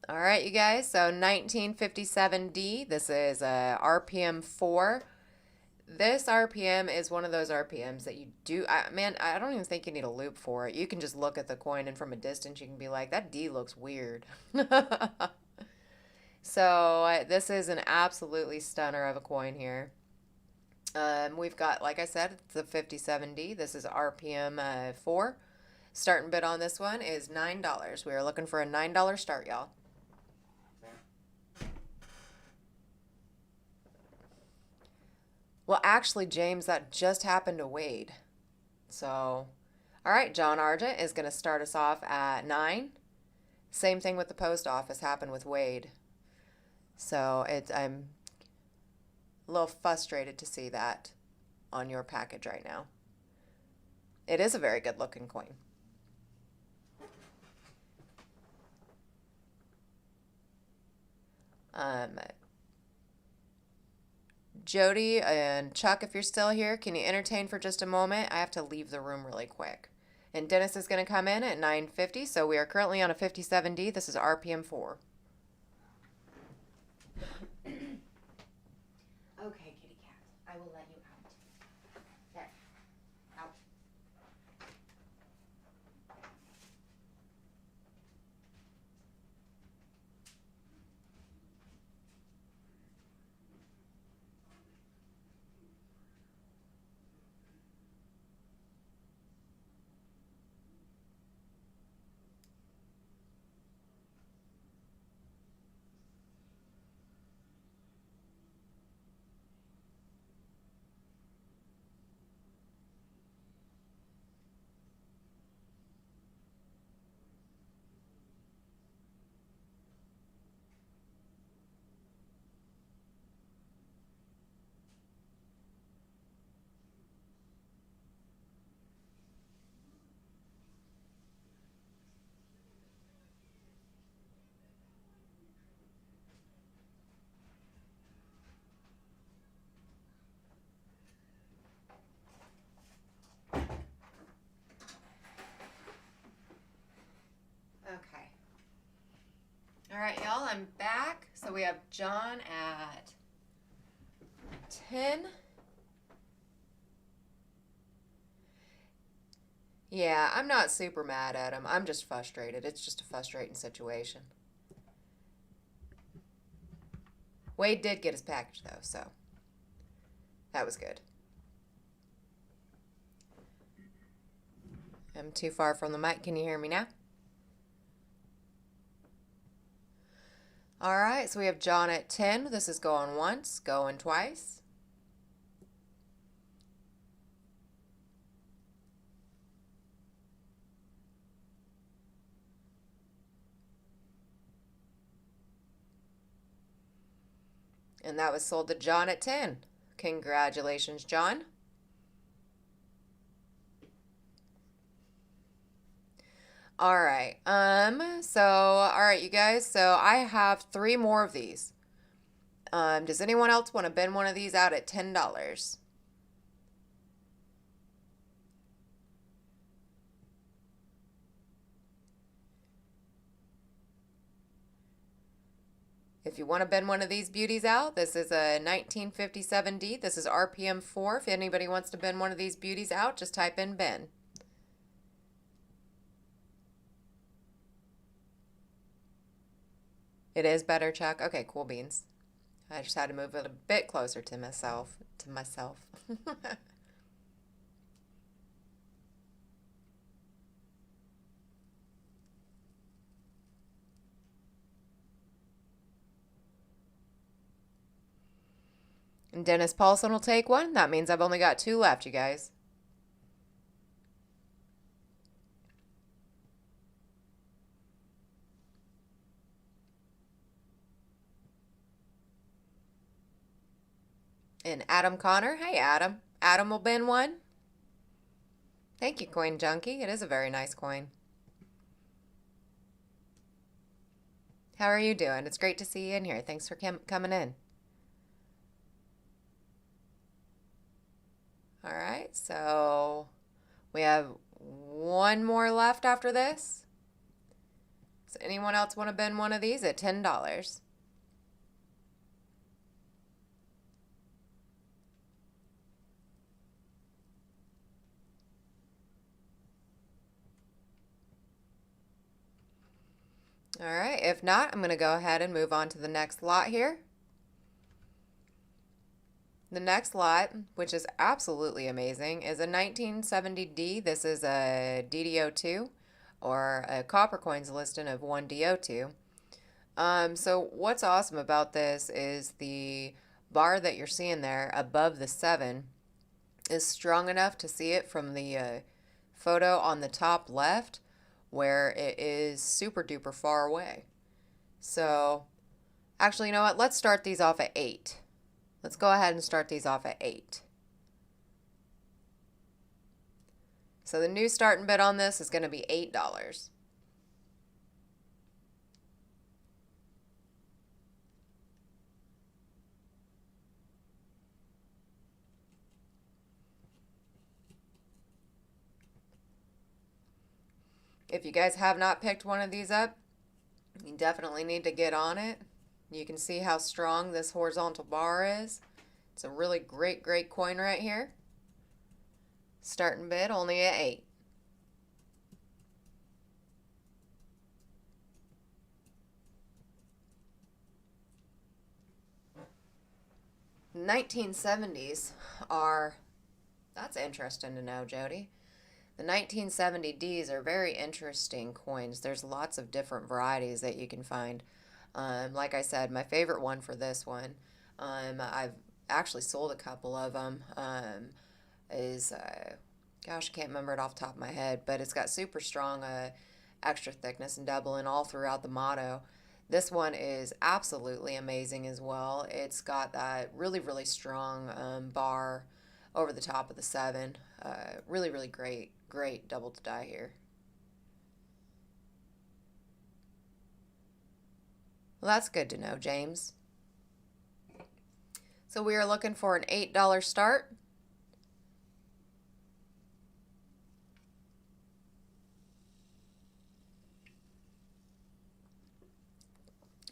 All right, you guys. So 1957D. This is a RPM 4. This RPM is one of those RPMs that you do. Man, I don't even think you need a loop for it. You can just look at the coin, and from a distance, you can be like, that D looks weird. So this is an absolutely stunner of a coin here. We've got, like I said, the 57D. This is RPM 4. Starting bid on this one is $9. We are looking for a $9 start, y'all. Well, actually, James, that just happened to Wade. So, all right, John Argent is going to start us off at 9. Same thing with the post office happened with Wade. So I'm a little frustrated to see that on your package right now. It is a very good looking coin. Jody and Chuck, if you're still here, can you entertain for just a moment? I have to leave the room really quick. And Dennis is going to come in at 9:50, so we are currently on a 57D. This is RPM 4. Okay, kitty cat. I will let you out. There. Out. Okay. All right, y'all, I'm back. So we have John at 10. Yeah, I'm not super mad at him. I'm just frustrated. It's just a frustrating situation. Wade did get his package, though, so that was good. I'm too far from the mic. Can you hear me now? All right, so we have John at 10. This is going once, going twice. And that was sold to John at 10. Congratulations, John. All right. All right, you guys. So I have 3 more of these. Does anyone else want to bid one of these out at $10? If you want to bid one of these beauties out, this is a 1957D. This is RPM 4. If anybody wants to bid one of these beauties out, just type in bin. It is better, Chuck. Okay, cool beans. I just had to move it a bit closer to myself. And Dennis Paulson will take one. That means I've only got 2 left, you guys. And Adam Connor. Hey, Adam. Adam will bin one. Thank you, Coin Junkie. It is a very nice coin. How are you doing? It's great to see you in here. Thanks for coming in. All right, so we have one more left after this. Does anyone else want to bin one of these at $10? All right, if not, I'm going to go ahead and move on to the next lot here. The next lot, which is absolutely amazing, is a 1970D. This is a DDO2 or a Coppercoins listing of 1DO2. So what's awesome about this is the bar that you're seeing there above the 7 is strong enough to see it from the photo on the top left, where it is super duper far away. So actually, you know what? Let's start these off at 8. Let's go ahead and start these off at 8. So the new starting bid on this is going to be $8. If you guys have not picked one of these up, you definitely need to get on it. You can see how strong this horizontal bar is. It's a really great coin right here. Starting bid only at 8. The 1970s are, that's interesting to know, Jody. The 1970Ds are very interesting coins. There's lots of different varieties that you can find. Like I said, my favorite one for this one, I've actually sold a couple of them, is, gosh, I can't remember it off the top of my head, but it's got super strong extra thickness and doubling all throughout the motto. This one is absolutely amazing as well. It's got that really strong bar over the top of the 7. Really great double to die here. Well, that's good to know, James. So we are looking for an $8 start.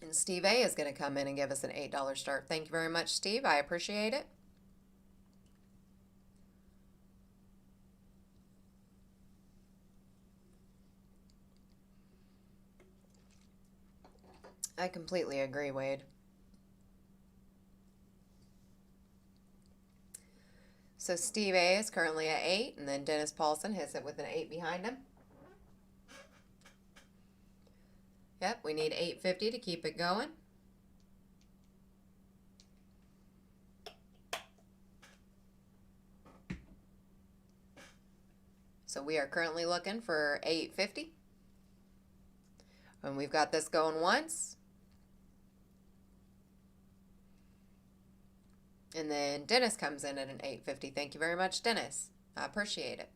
And Steve A is going to come in and give us an $8 start. Thank you very much, Steve. I appreciate it. I completely agree, Wade. So Steve A is currently at 8, and then Dennis Paulson hits it with an 8 behind him. Yep, we need 850 to keep it going. So we are currently looking for 850. And we've got this going once. And then Dennis comes in at an 850. Thank you very much, Dennis. I appreciate it.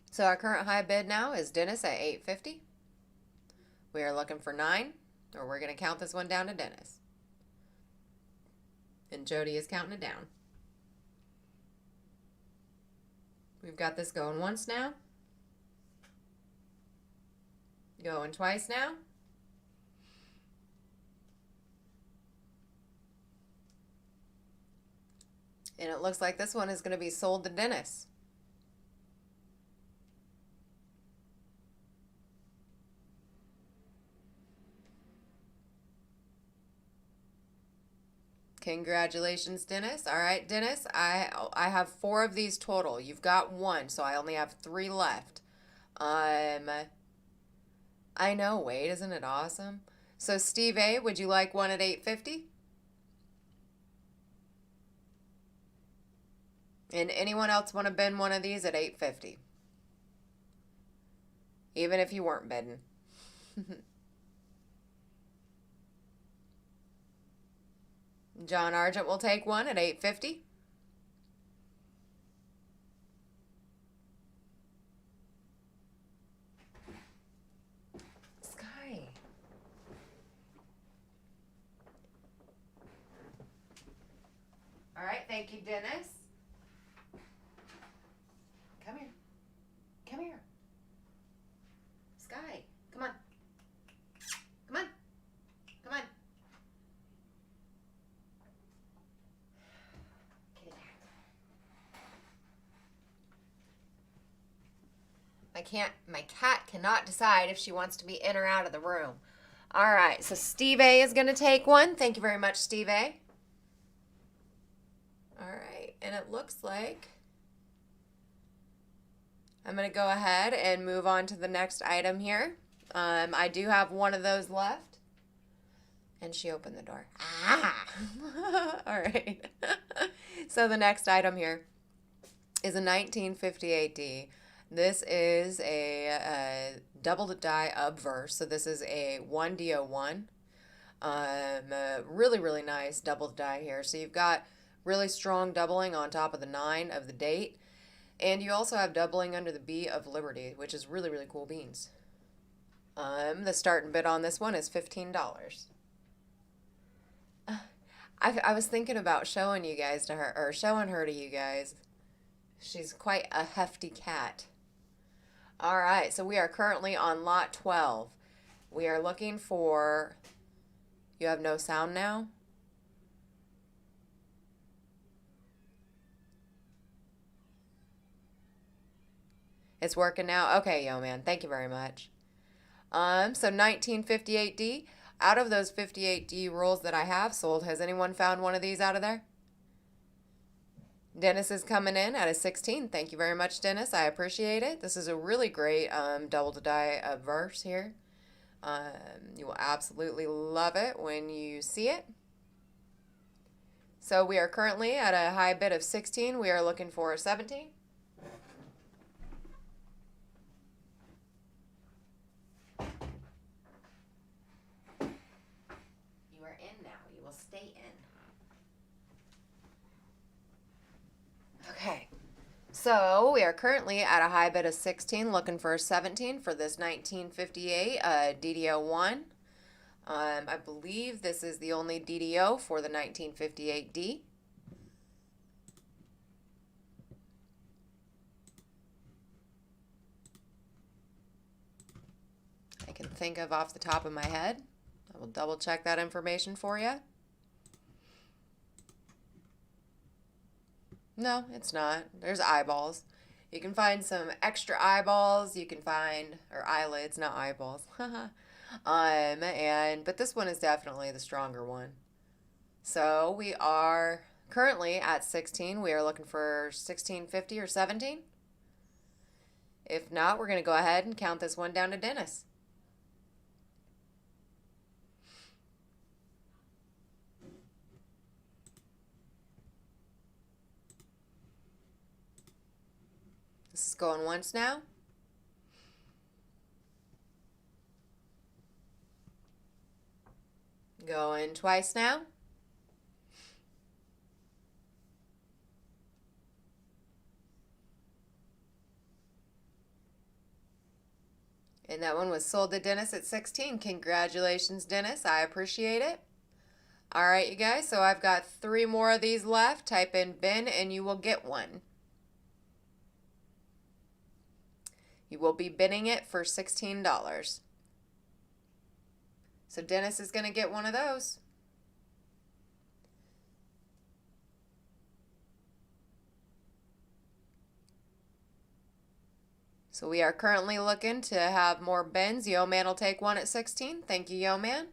So our current high bid now is Dennis at 850. We are looking for 9, or we're going to count this one down to Dennis. And Jody is counting it down. We've got this going once now. Going twice now. And it looks like this one is going to be sold to Dennis. Congratulations, Dennis. All right, Dennis, I have 4 of these total. You've got 1, so I only have 3 left. I know, Wade, isn't it awesome? So Steve A, would you like one at 850? And anyone else want to bid one of these at 850? Even if you weren't bidding. John Argent will take one at $8.50. Sky. All right, thank you, Dennis. Come here. Come here. Sky, come on. Come on. Come on. Get in there. My cat cannot decide if she wants to be in or out of the room. All right, so Steve A is going to take one. Thank you very much, Steve A. All right, and it looks like I'm going to go ahead and move on to the next item here. I do have one of those left. And she opened the door. Ah! All right. So the next item here is a 1958D. This is a double die obverse. So this is a 1D01. Really, really nice double die here. So you've got really strong doubling on top of the 9 of the date. And you also have doubling under the B of Liberty, which is really, really cool beans. The starting bid on this one is $15. I was thinking about showing you guys to her, or showing her to you guys. She's quite a hefty cat. All right, so we are currently on lot 12. We are looking for, you have no sound now? It's working now? Okay, yo man, thank you very much. So 1958D. Out of those 58D rolls that I have sold, has anyone found one of these out of there? Dennis is coming in at a 16. Thank you very much, Dennis. I appreciate it. This is a really great double to die obverse here. You will absolutely love it when you see it. So we are currently at a high bid of 16. We are looking for a 17. Stay in. Okay, so we are currently at a high bid of 16, looking for a 17 for this 1958 DDO1. I believe this is the only DDO for the 1958D. I can think of off the top of my head. I will double check that information for you. No, it's not. There's eyeballs. You can find some extra eyeballs. You can find, or eyelids, not eyeballs. But this one is definitely the stronger one. So we are currently at 16. We are looking for 1650 or 17. If not, we're going to go ahead and count this one down to Dennis. This is going once now. Going twice now. And that one was sold to Dennis at 16. Congratulations, Dennis. I appreciate it. All right, you guys. So I've got 3 more of these left. Type in bin and you will get one. You will be bidding it for $16. So Dennis is going to get one of those. So we are currently looking to have more bins. Yo Man will take one at 16. Thank you, Yo Man.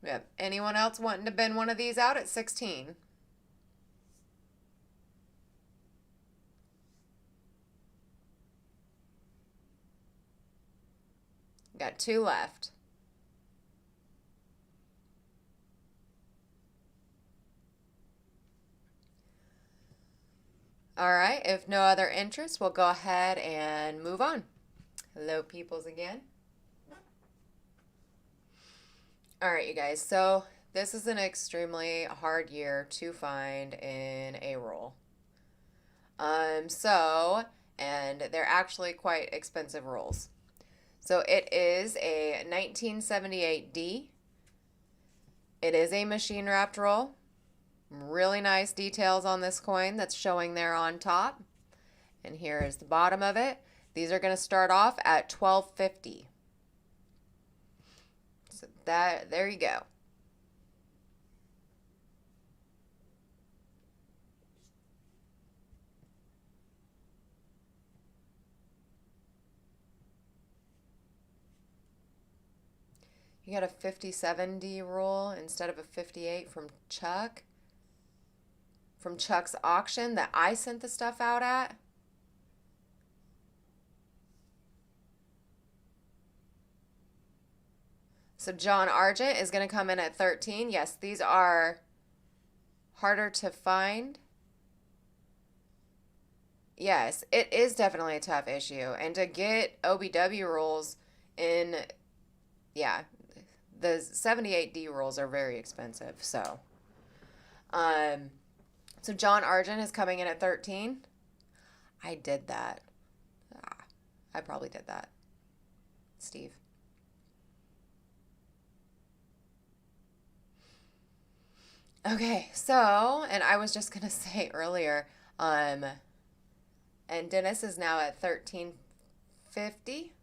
We have anyone else wanting to bin one of these out at 16? Got 2 left. All right, if no other interest, we'll go ahead and move on. Hello, peoples again. All right, you guys. So this is an extremely hard year to find in a roll. And they're actually quite expensive rolls. So it is a 1978D. It is a machine wrapped roll. Really nice details on this coin that's showing there on top. And here is the bottom of it. These are going to start off at $12.50. So there you go. You got a 57D roll instead of a 58 from Chuck. From Chuck's auction that I sent the stuff out at. So John Argent is going to come in at 13. Yes, these are harder to find. Yes, it is definitely a tough issue. And to get OBW rolls in, yeah, the 78D rolls are very expensive. So John Argent is coming in at 13. I did that. I probably did that. Steve. Okay, so, and I was just going to say earlier, and Dennis is now at 1350.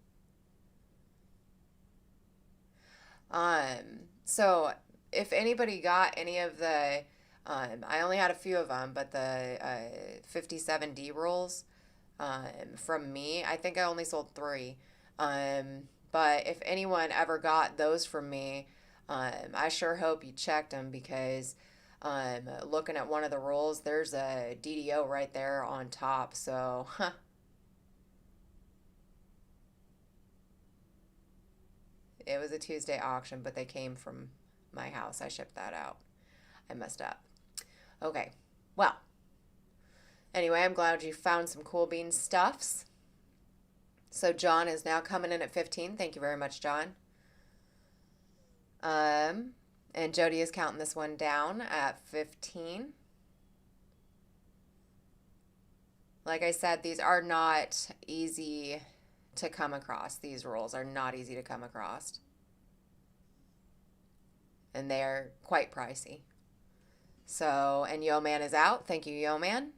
So if anybody got any of the, I only had a few of them, but the 57D rolls from me, I think I only sold 3. But if anyone ever got those from me, I sure hope you checked them because looking at one of the rolls, there's a DDO right there on top. So, it was a Tuesday auction, but they came from my house. I shipped that out. I messed up. Okay, well, anyway, I'm glad you found some cool bean stuffs. So John is now coming in at 15. Thank you very much, John. And Jody is counting this one down at 15. Like I said, these are not easy to come across. These rolls are not easy to come across. And they're quite pricey. So, and Yo Man is out. Thank you, Yo Man.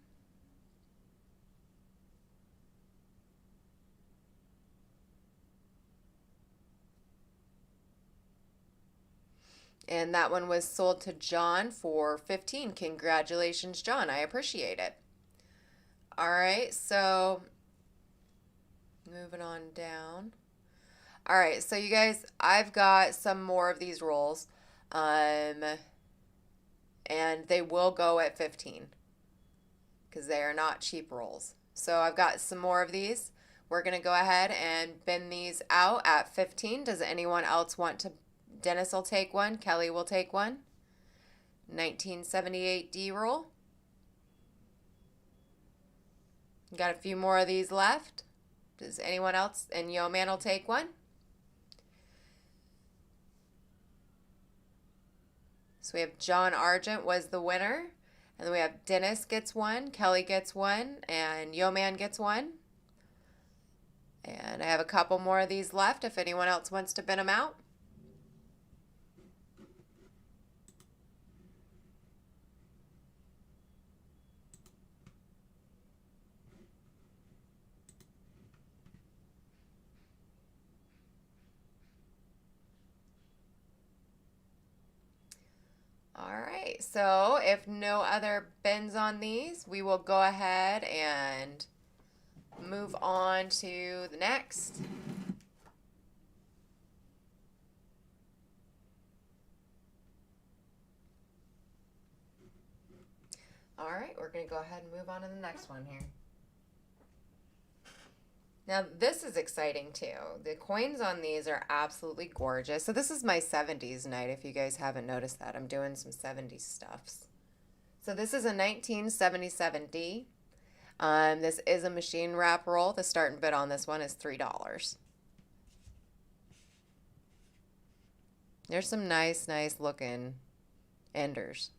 And that one was sold to John for 15. Congratulations, John. I appreciate it. All right, so moving on down. All right, so you guys, I've got some more of these rolls. And they will go at 15 because they are not cheap rolls. So I've got some more of these. We're going to go ahead and bin these out at 15. Does anyone else want to? Dennis will take one. Kelly will take one. 1978D roll. Got a few more of these left. Does anyone else? And Yo Man will take one. So we have John Argent was the winner. And then we have Dennis gets one, Kelly gets one, and Yo Man gets one. And I have a couple more of these left if anyone else wants to bin them out. All right, so if no other bins on these, we will go ahead and move on to the next. All right, we're going to go ahead and move on to the next one here. Now, this is exciting too. The coins on these are absolutely gorgeous. So this is my 70s night, if you guys haven't noticed that. I'm doing some 70s stuffs. So this is a 1977D. This is a machine wrap roll. The starting bid on this one is $3. There's some nice looking enders.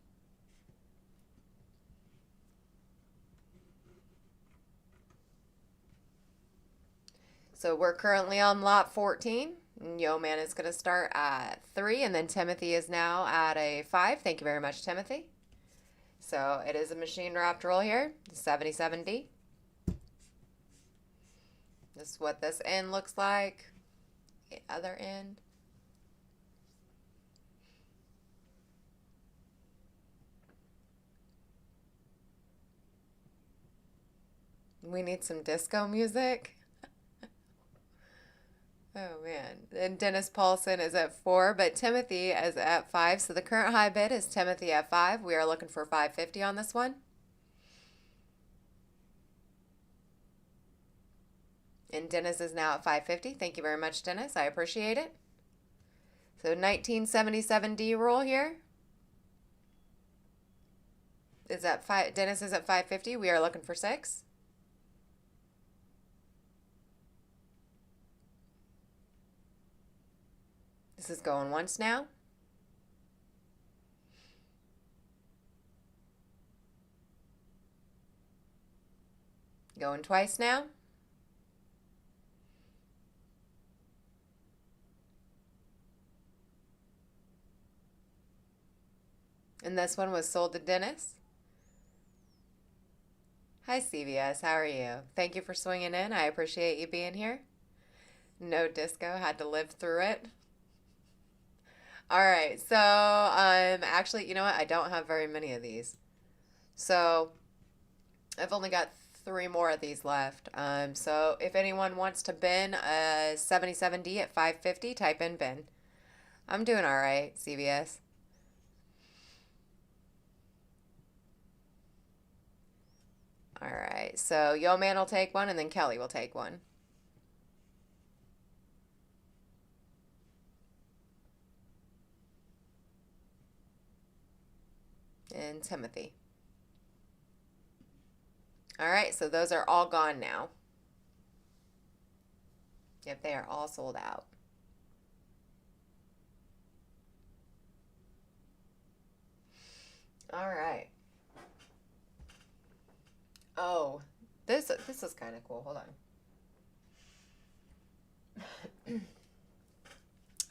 So we're currently on lot 14. Yo Man is going to start at 3, and then Timothy is now at a 5. Thank you very much, Timothy. So it is a machine wrapped roll here, 77D. This is what this end looks like. The other end. We need some disco music. Oh man. And Dennis Paulson is at 4, but Timothy is at 5. So the current high bid is Timothy at 5. We are looking for $5.50 on this one. And Dennis is now at $5.50. Thank you very much, Dennis. I appreciate it. So 1977D roll here. Is at 5. Dennis is at $5.50. We are looking for 6. This is going once now. Going twice now. And this one was sold to Dennis. Hi, CVS. How are you? Thank you for swinging in. I appreciate you being here. No disco. Had to live through it. All right, so actually, you know what? I don't have very many of these. So I've only got 3 more of these left. So if anyone wants to bin a 77D at $5.50, type in bin. I'm doing all right, CVS. All right, so Yo Man will take one, and then Kelly will take one. And Timothy. All right, so those are all gone now. Yep, they are all sold out. All right. Oh, this is kind of cool. Hold on.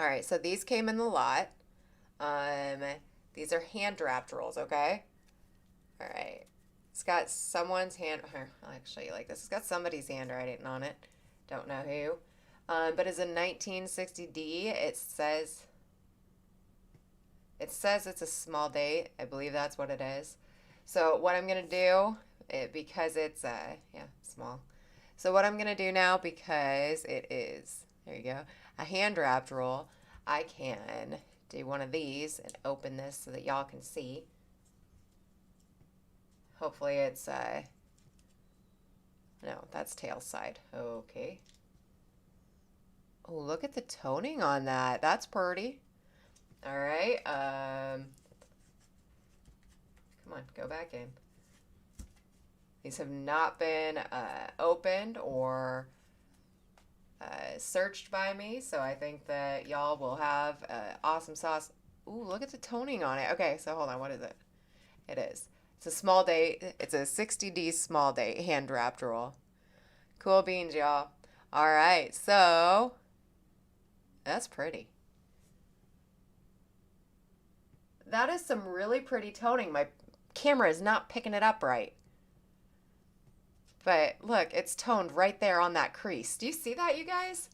All right, so these came in the lot. These are hand wrapped rolls, okay? All right. It's got someone's hand. I'll show you like this. It's got somebody's handwriting on it. Don't know who. But it's a 1960D. It says it's a small date. I believe that's what it is. So what I'm gonna do, because it's small. So what I'm gonna do now, because it is, there you go, a hand wrapped roll, I can do one of these and open this so that y'all can see. Hopefully it's no, that's tail side. Okay. Oh, look at the toning on that. That's pretty. All right. Come on, go back in. These have not been opened or searched by me, so I think that y'all will have awesome sauce. Ooh, look at the toning on it. Okay, so hold on. What is it? It is. It's a small date. It's a 60D small date hand wrapped roll. Cool beans, y'all. All right, so that's pretty. That is some really pretty toning. My camera is not picking it up right. But look, it's toned right there on that crease. Do you see that, you guys?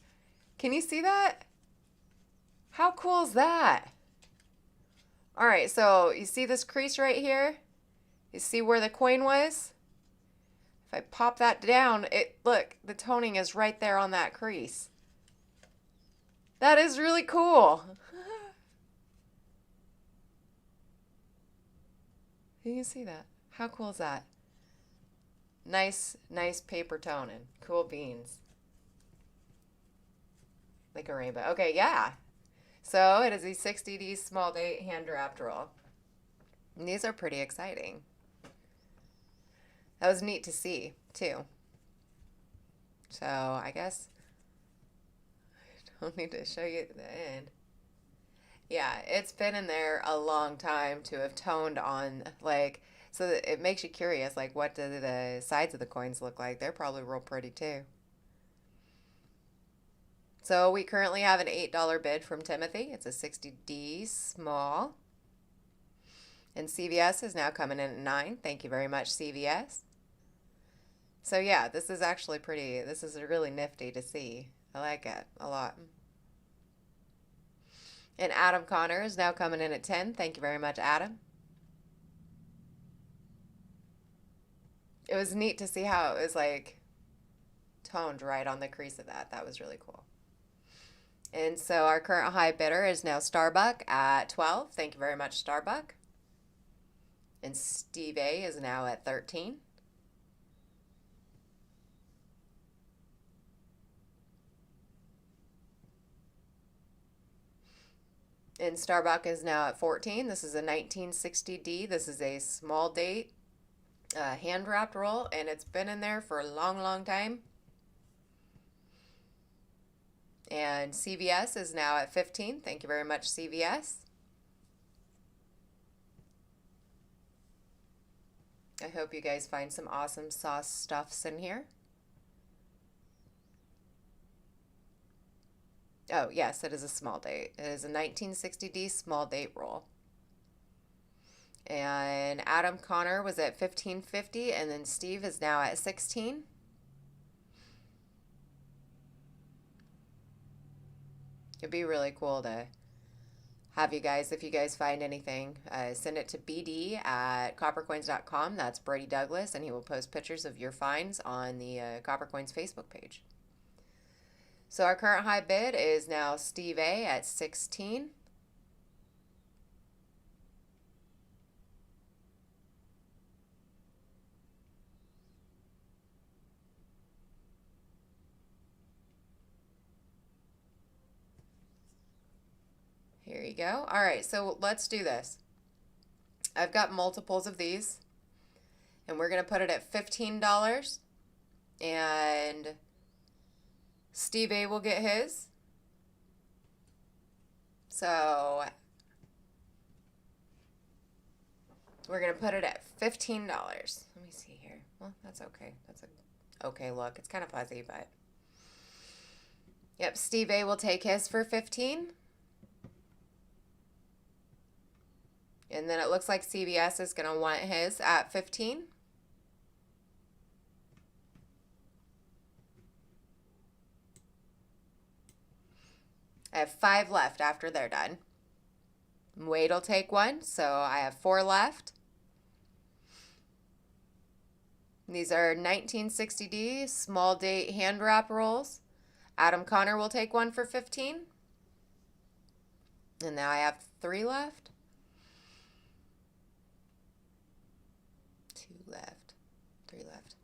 Can you see that? How cool is that? All right, so you see this crease right here? You see where the coin was? If I pop that down, look, the toning is right there on that crease. That is really cool. You can see that. How cool is that? Nice paper toning. Cool beans. Like a rainbow. Okay, yeah. So it is a 60D small date hand wrapped roll. And these are pretty exciting. That was neat to see. too. So I guess I don't need to show you the end. Yeah, it's been in there a long time to have toned on, like, so that it makes you curious, like, what do the sides of the coins look like? They're probably real pretty too. So we currently have an $8 bid from Timothy. It's a 60D small. And CVS is now coming in at 9. Thank you very much, CVS. So yeah, this is actually pretty, this is really nifty to see. I like it a lot. And Adam Connor is now coming in at 10. Thank you very much, Adam. It was neat to see how it was like toned right on the crease of that. That was really cool. And so our current high bidder is now Starbuck at 12. Thank you very much, Starbuck. And Steve A is now at 13. And Starbuck is now at 14. This is a 1960D. This is a small date hand wrapped roll, and it's been in there for a long, long time. And CVS is now at 15. Thank you very much, CVS. I hope you guys find some awesome sauce stuffs in here. Oh, yes, it is a small date. It is a 1960D small date roll. And Adam Connor was at 15.50, and then Steve is now at 16. It'd be really cool to have you guys, if you guys find anything, send it to BD at coppercoins.com. That's Brady Douglas, and he will post pictures of your finds on the Coppercoins Facebook page. So our current high bid is now Steve A at 16. Here you go. All right, so let's do this. I've got multiples of these, and we're going to put it at $15, and Steve A will get his. So we're going to put it at $15. Let me see here. Well, that's okay. That's a okay look. It's kind of fuzzy, but yep, Steve A will take his for 15. And then it looks like CVS is going to want his at 15. I have 5 left after they're done. Wade will take one, so I have 4 left. These are 1960D small date hand wrap rolls. Adam Connor will take one for 15. And now I have 3 left. 2 left. 3 left.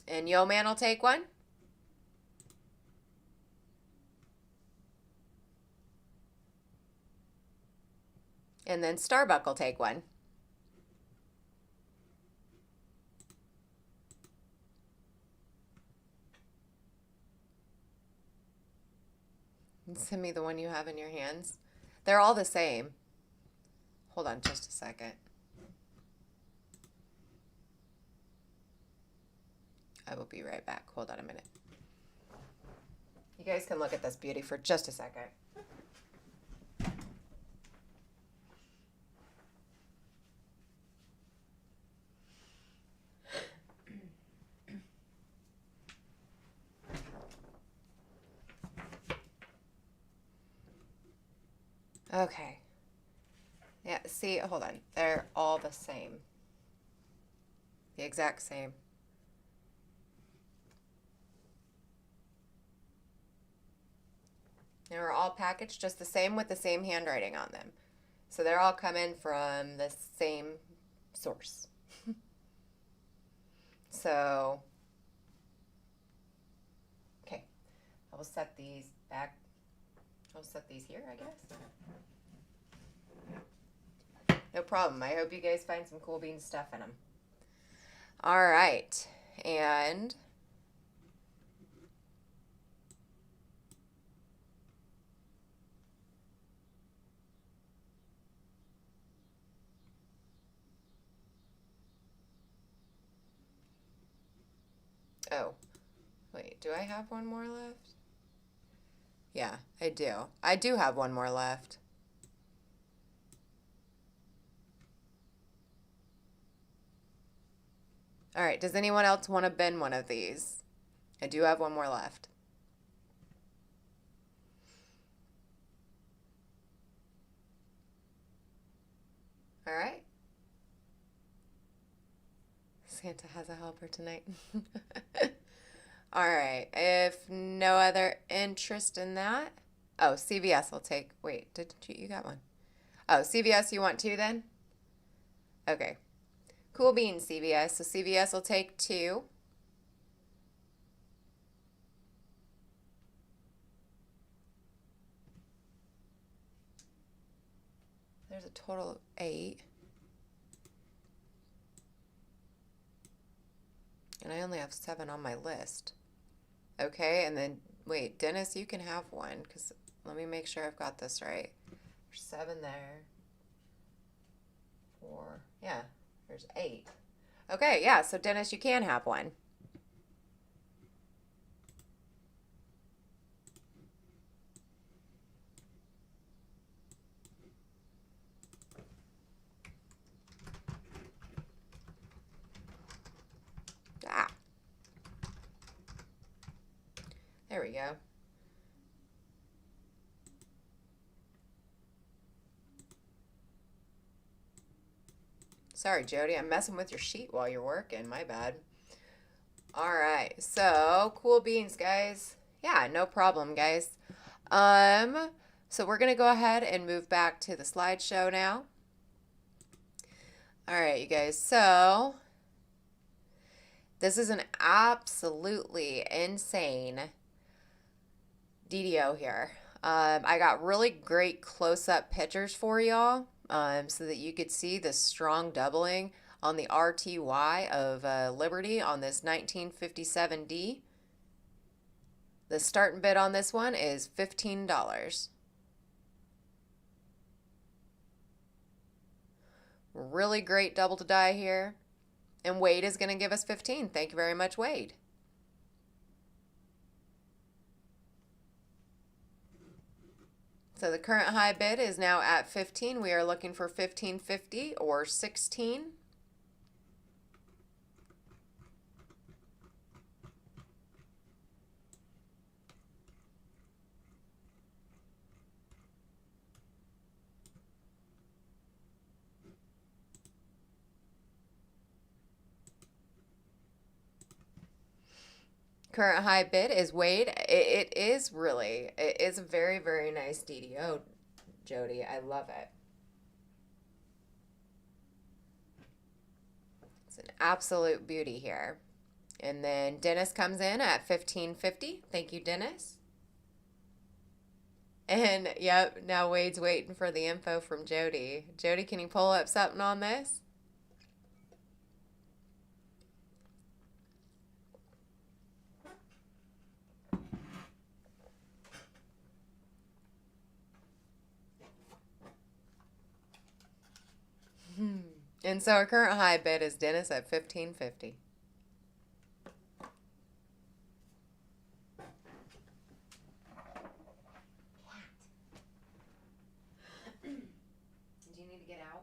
And Yo Man will take one. And then Starbuck will take one. And send me the one you have in your hands. They're all the same. Hold on just a second. I will be right back. Hold on a minute. You guys can look at this beauty for just a second. Okay. Yeah, see, hold on. They're all the same. The exact same. They were all packaged just the same with the same handwriting on them. So they're all coming from the same source. So, okay. I will set these back. I'll set these here, I guess. No problem. I hope you guys find some cool bean stuff in them. All right. And oh, wait, do I have one more left? Yeah, I do. I do have one more left. All right, does anyone else want to bin one of these? I do have one more left. All right. Santa has a helper tonight. All right. If no other interest in that. Oh, CVS will take. Wait, did you got one? Oh, CVS you want two then? Okay. Cool beans, CVS. So CVS will take two. There's a total of 8. And I only have 7 on my list. Okay, and then, wait, Dennis, you can have one, because let me make sure I've got this right. There's 7 there. 4, yeah, there's 8. Okay, yeah, so Dennis, you can have one. Ah, there we go. Sorry, Jody, I'm messing with your sheet while you're working. My bad. All right, so cool beans, guys. Yeah, no problem, guys. So we're gonna go ahead and move back to the slideshow now. All right, you guys. So this is an absolutely insane DDO here. I got really great close-up pictures for y'all so that you could see the strong doubling on the RTY of Liberty on this 1957D. The starting bid on this one is $15. Really great double to die here. And Wade is going to give us 15. Thank you very much, Wade. So the current high bid is now at 15. We are looking for 15.50 or 16. Current high bid is Wade. It is really, it is a very, very nice DDO, Jody. I love it. It's an absolute beauty here. And then Dennis comes in at 15.50. Thank you, Dennis. And yep, now Wade's waiting for the info from Jody. Jody, can you pull up something on this? And so our current high bid is Dennis at 15.50. Do you need to get out?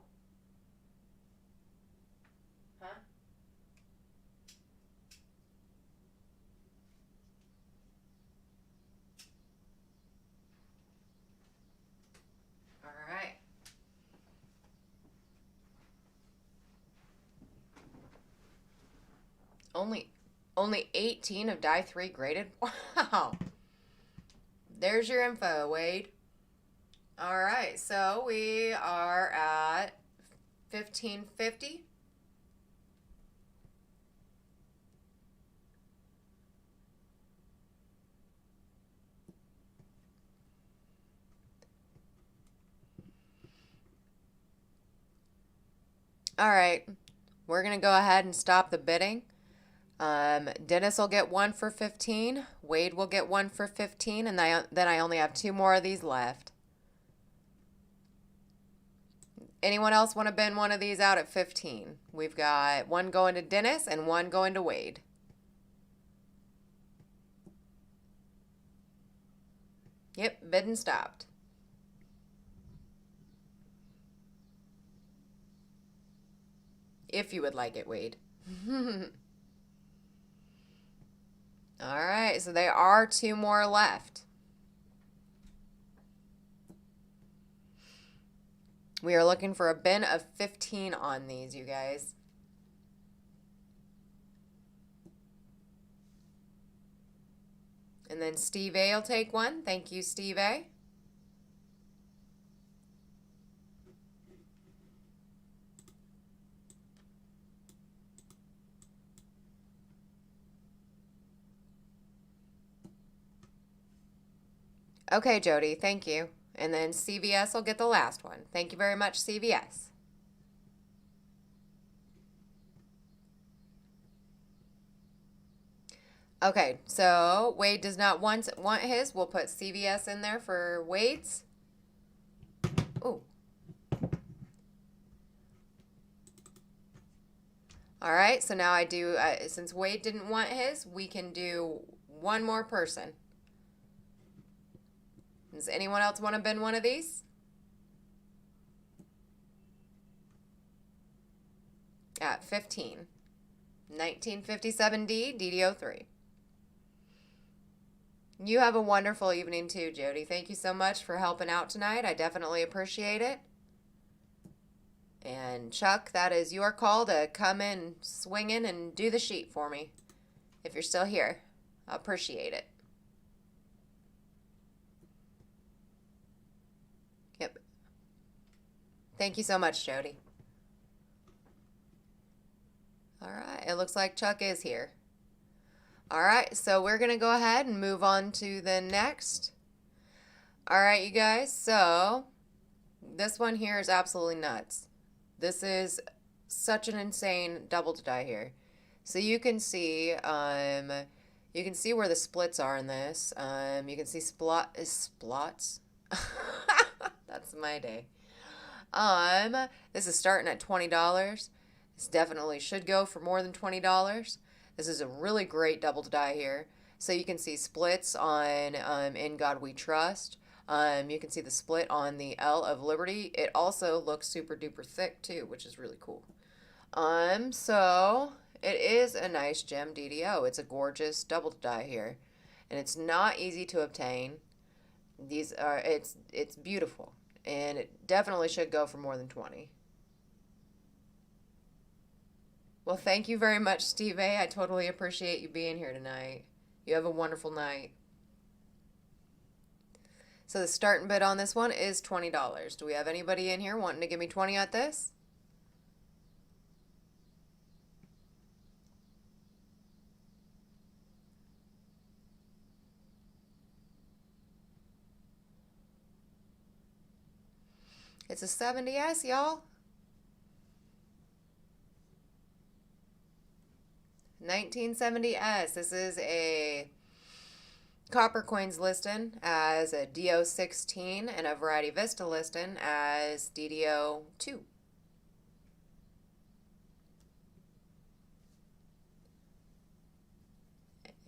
Huh? All right. Only 18 of die 3 graded? Wow. There's your info, Wade. All right, so we are at 15.50. All right, we're going to go ahead and stop the bidding. Dennis will get one for 15. Wade will get one for 15. And then I only have two more of these left. Anyone else want to bend one of these out at 15? We've got one going to Dennis and one going to Wade. Yep, bid and stopped. If you would like it, Wade. All right, so there are two more left. We are looking for a bin of 15 on these, you guys. And then Steve A will take one. Thank you, Steve A. Okay, Jody, thank you. And then CVS will get the last one. Thank you very much, CVS. Okay, so Wade does not want his. We'll put CVS in there for Wade's. Ooh. All right, so now I do, since Wade didn't want his, we can do one more person. Does anyone else want to bend one of these? At 15. 1957D, DD03. You have a wonderful evening too, Jody. Thank you so much for helping out tonight. I definitely appreciate it. And Chuck, that is your call to come in swinging and do the sheet for me. If you're still here, I appreciate it. Yep. Thank you so much, Jody. All right, it looks like Chuck is here. All right, so we're going to go ahead and move on to the next. All right, you guys, so this one here is absolutely nuts. This is such an insane double to die here. So you can see where the splits are in this. You can see splots. That's my day. This is starting at $20. This definitely should go for more than $20. This is a really great double to die here. So you can see splits on In God We Trust. You can see the split on the L of Liberty. It also looks super duper thick too, which is really cool. So it is a nice gem DDO. It's a gorgeous double to die here, and it's not easy to obtain. It's beautiful, and it definitely should go for more than 20. Well, thank you very much, Steve A. I totally appreciate you being here tonight. You have a wonderful night. So the starting bid on this one is $20. Do we have anybody in here wanting to give me 20 at this? It's a 70S, y'all. 1970S. This is a Coppercoins listing as a DO16 and a Variety Vista listing as DDO2.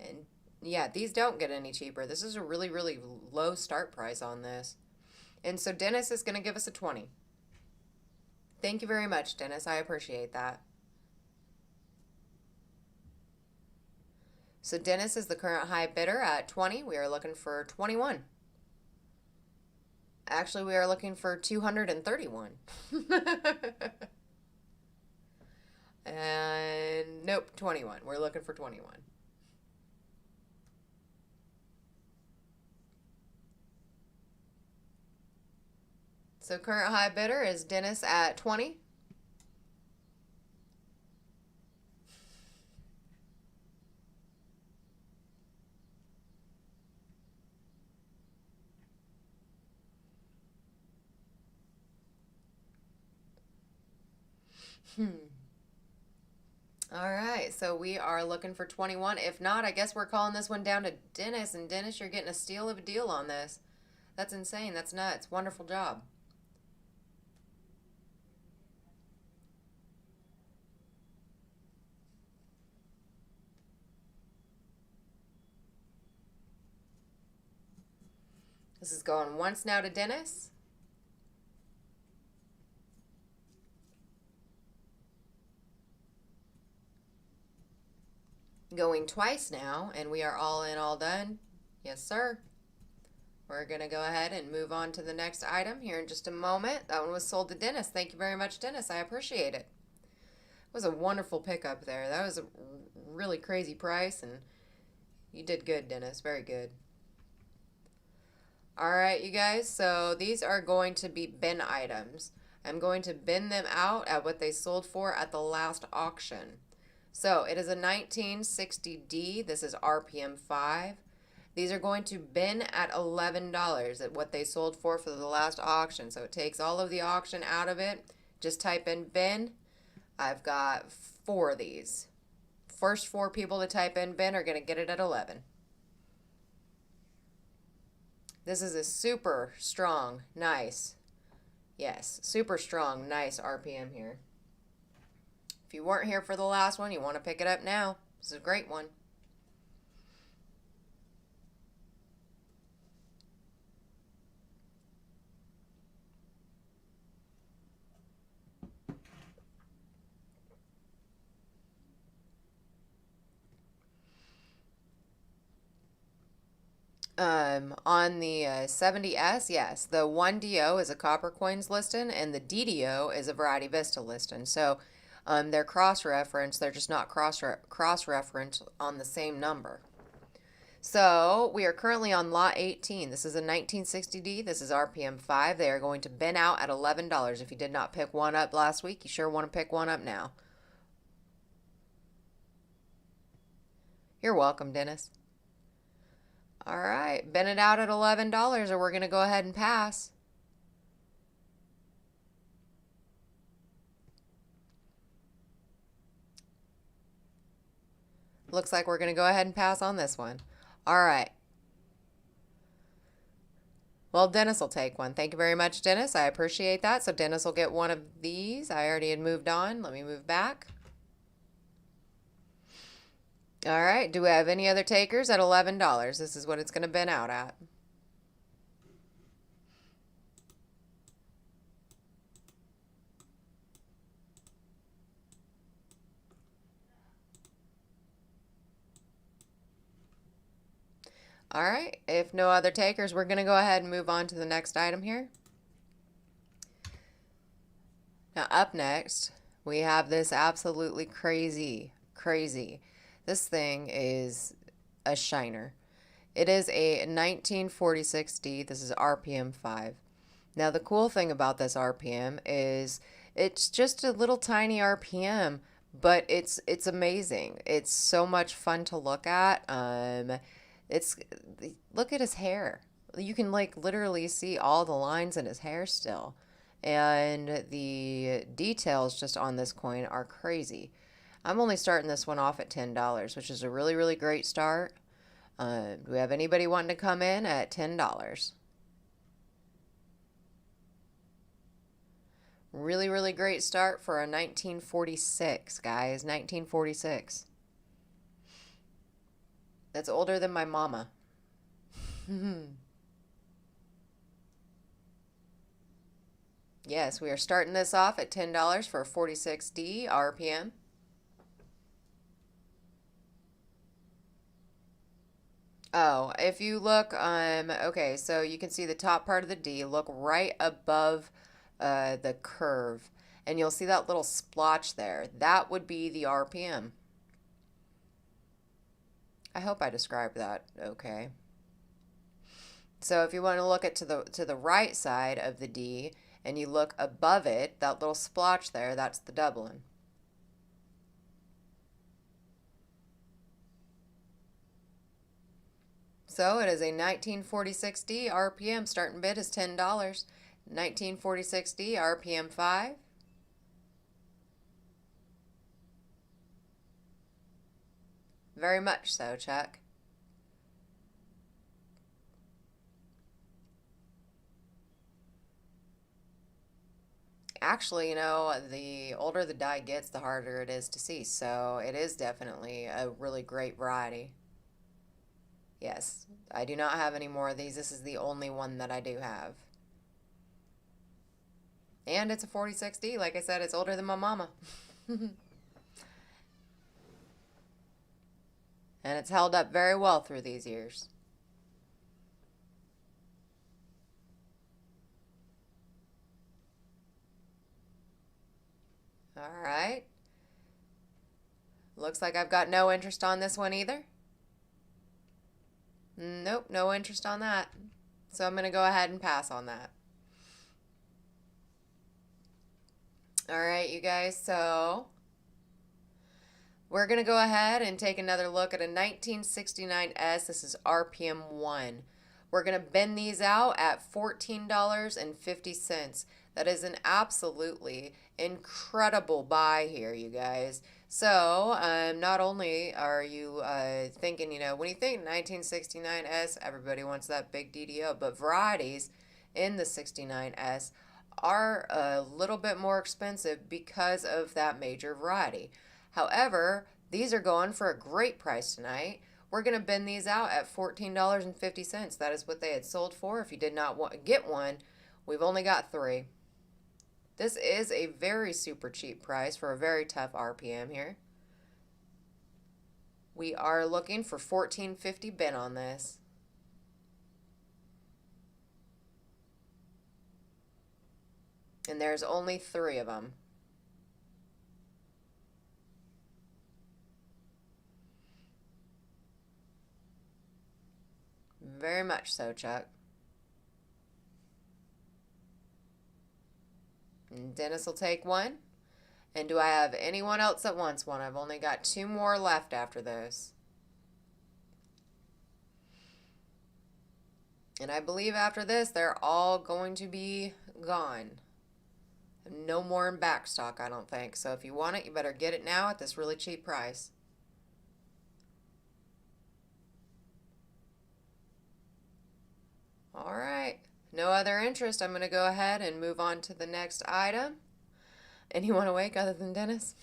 And yeah, these don't get any cheaper. This is a really, really low start price on this. And so Dennis is going to give us a 20. Thank you very much, Dennis. I appreciate that. So Dennis is the current high bidder at 20. We are looking for 21. Actually, we are looking for 231. And nope, 21. We're looking for 21. So current high bidder is Dennis at 20. All right, so we are looking for 21. If not, I guess we're calling this one down to Dennis. And Dennis, you're getting a steal of a deal on this. That's insane. That's nuts. Wonderful job. This is going once now to Dennis. Going twice now, and we are all in, all done. Yes, sir. We're going to go ahead and move on to the next item here in just a moment. That one was sold to Dennis. Thank you very much, Dennis. I appreciate it. It was a wonderful pickup there. That was a really crazy price, and you did good, Dennis. Very good. All right, you guys. So these are going to be bin items. I'm going to bin them out at what they sold for at the last auction. So it is a 1960D. This is RPM 5. These are going to bin at $11 at what they sold for the last auction. So it takes all of the auction out of it. Just type in bin. I've got 4 of these. First 4 people to type in bin are going to get it at 11. This is a super strong, nice, yes, super strong, nice RPM here. If you weren't here for the last one, you want to pick it up now. This is a great one. On the 70S, yes, the 1DO is a Coppercoins listing and the DDO is a Variety Vista listing. So they're cross-referenced. They're just not cross-referenced on the same number. So we are currently on lot 18. This is a 1960D. This is RPM 5. They are going to bin out at $11. If you did not pick one up last week, you sure want to pick one up now. You're welcome, Dennis. All right, bin it out at $11, or we're going to go ahead and pass. Looks like we're going to go ahead and pass on this one. All right. Well, Dennis will take one. Thank you very much, Dennis. I appreciate that. So Dennis will get one of these. I already had moved on. Let me move back. All right. Do we have any other takers at $11? This is what it's going to bin out at. All right. If no other takers, we're going to go ahead and move on to the next item here. Now, up next, we have this absolutely crazy. This thing is a shiner. It is a 1946D. This is RPM 5. Now, the cool thing about this RPM is it's just a little tiny RPM, but it's amazing. It's so much fun to look at. Look at his hair. You can like literally see all the lines in his hair still. And the details just on this coin are crazy. I'm only starting this one off at $10, which is a really, really great start. Do we have anybody wanting to come in at $10? Really, really great start for a 1946, guys. 1946. That's older than my mama. Yes, we are starting this off at $10 for a 46D RPM. Oh, if you look, okay, so you can see the top part of the D. Look right above the curve, and you'll see that little splotch there. That would be the RPM. I hope I described that okay. So if you want to look at to the right side of the D, and you look above it, that little splotch there, that's the doubling. So it is a 1946D RPM. Starting bid is $10. 1946D RPM 5. Very much so, Chuck. Actually, you know, the older the die gets, the harder it is to see. So it is definitely a really great variety. Yes, I do not have any more of these. This is the only one that I do have. And it's a 46D. Like I said, it's older than my mama. And it's held up very well through these years. All right. Looks like I've got no interest on this one either. Nope, no interest on that. So I'm going to go ahead and pass on that. All right, you guys, so we're going to go ahead and take another look at a 1969S. This is RPM 1. We're going to bend these out at $14.50. That is an absolutely incredible buy here, you guys. So, not only are you thinking, you know, when you think 1969S, everybody wants that big DDO, but varieties in the 69S are a little bit more expensive because of that major variety. However, these are going for a great price tonight. We're going to bend these out at $14.50. That is what they had sold for. If you did not get one, we've only got 3. This is a very super cheap price for a very tough RPM here. We are looking for $14.50 bent on this. And there's only 3 of them. Very much so, Chuck. And Dennis will take one. And do I have anyone else that wants one? I've only got 2 more left after this. And I believe after this, they're all going to be gone. No more in back stock, I don't think. So if you want it, you better get it now at this really cheap price. All right. No other interest. I'm going to go ahead and move on to the next item. Anyone awake other than Dennis?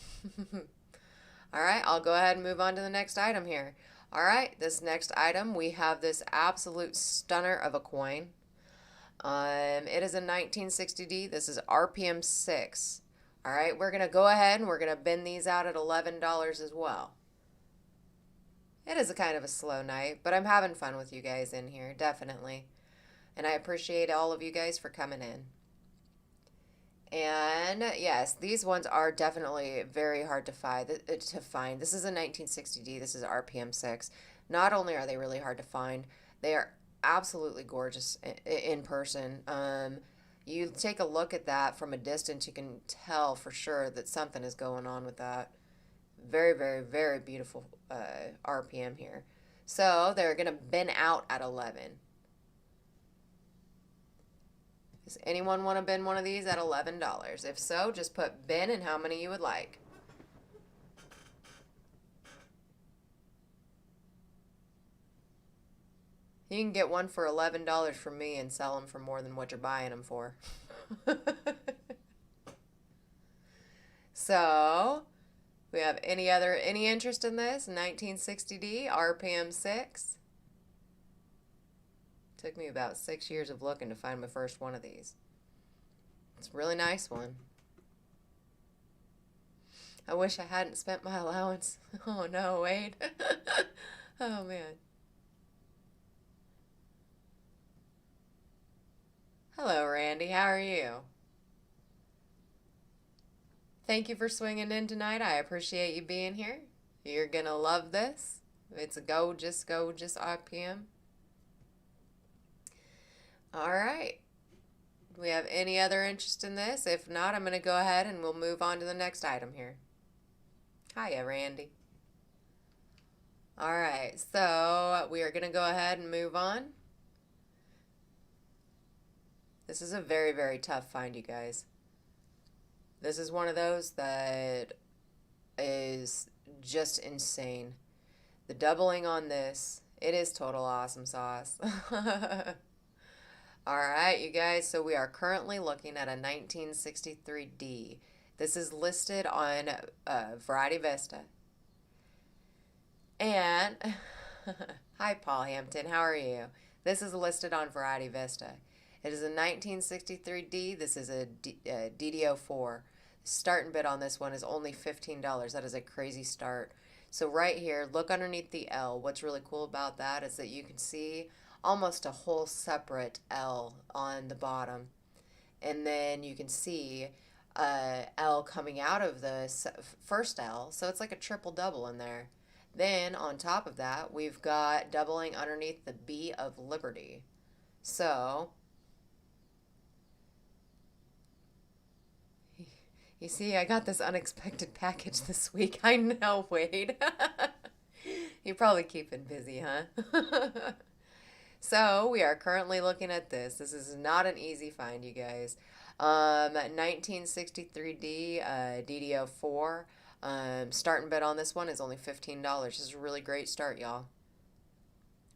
All right, I'll go ahead and move on to the next item here. All right, this next item, we have this absolute stunner of a coin. It is a 1960D. This is RPM 6. All right, we're going to go ahead and we're going to bend these out at $11 as well. It is a kind of a slow night, but I'm having fun with you guys in here, definitely. And I appreciate all of you guys for coming in. And yes, these ones are definitely very hard to find. This is a 1960D. This is RPM 6. Not only are they really hard to find, they are absolutely gorgeous in person. You take a look at that from a distance, you can tell for sure that something is going on with that. Very, very, very beautiful RPM here. So they're going to bend out at 11. Does anyone want to bend one of these at $11? If so, just put Ben and how many you would like. You can get one for $11 from me and sell them for more than what you're buying them for. So, we have any interest in this? 1960D, RPM 6. Took me about 6 years of looking to find my first one of these. It's a really nice one. I wish I hadn't spent my allowance. Oh no, Wade. Oh man. Hello, Randy. How are you? Thank you for swinging in tonight. I appreciate you being here. You're gonna love this. It's a gorgeous RPM. All right. Do we have any other interest in this? If not, I'm going to go ahead and we'll move on to the next item here. Hiya, Randy. All right, so we are going to go ahead and move on. This is a very, very tough find, you guys. This is one of those that is just insane. The doubling on this, it is total awesome sauce. All right, you guys, so we are currently looking at a 1963D. This is listed on Variety Vista. And, hi, Paul Hampton, how are you? This is listed on Variety Vista. It is a 1963D. This is a DDO4. Starting bid on this one is only $15. That is a crazy start. So right here, look underneath the L. What's really cool about that is that you can see almost a whole separate L on the bottom. And then you can see L coming out of the first L. So it's like a triple double in there. Then on top of that, we've got doubling underneath the B of Liberty. So you see, I got this unexpected package this week. I know, Wade. You're probably keeping busy, huh? So we are currently looking at this. This is not an easy find, you guys. 1963D DDO4. Starting bid on this one is only $15. This is a really great start, y'all.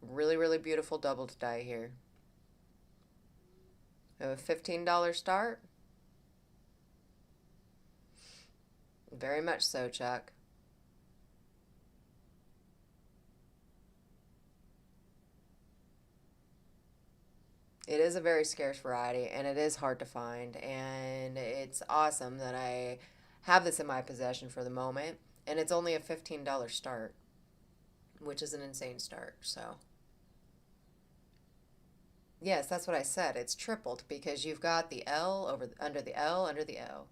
Really, really beautiful double to die here. A $15 start. Very much so, Chuck. It is a very scarce variety, and it is hard to find, and it's awesome that I have this in my possession for the moment, and it's only a $15 start, which is an insane start, so. Yes, that's what I said. It's tripled because you've got the L under the L under the L.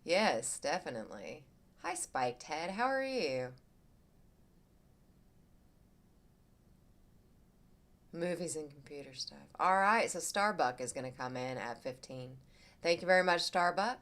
Yes, definitely. Hi, Spiked Head. How are you? Movies and computer stuff. All right, so Starbuck is going to come in at 15. Thank you very much, Starbuck.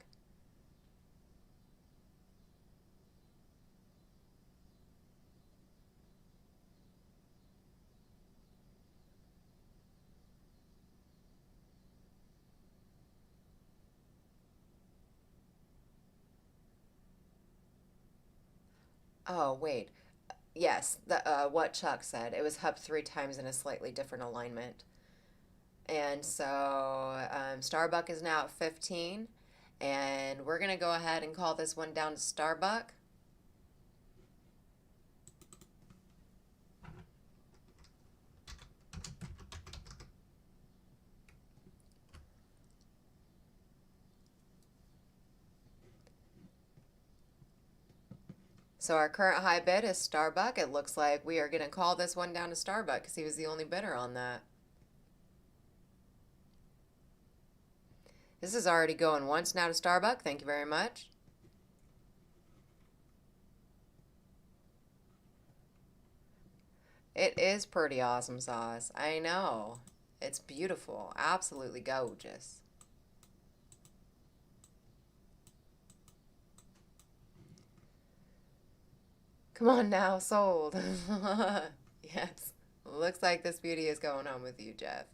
Oh, wait. Yes, the what Chuck said. It was up 3 times in a slightly different alignment. And so Starbuck is now at 15. And we're going to go ahead and call this one down to Starbuck. So our current high bid is Starbuck. It looks like we are going to call this one down to Starbuck because he was the only bidder on that. This is already going once now to Starbuck. Thank you very much. It is pretty awesome sauce. I know. It's beautiful. Absolutely gorgeous. Come on now, sold. Yes. Looks like this beauty is going home with you, Jeff.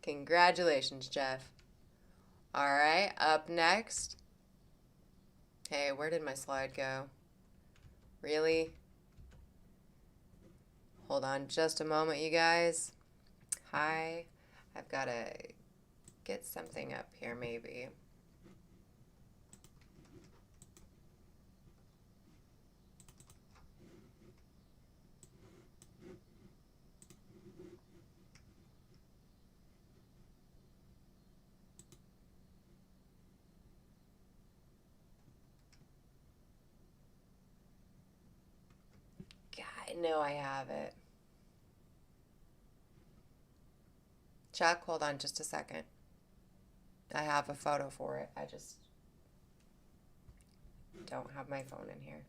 Congratulations, Jeff. All right, up next. Hey, where did my slide go? Really? Hold on just a moment, you guys. Hi. I've got to get something up here, maybe. God, no, I have it. Chuck, hold on just a second. I have a photo for it. I just don't have my phone in here.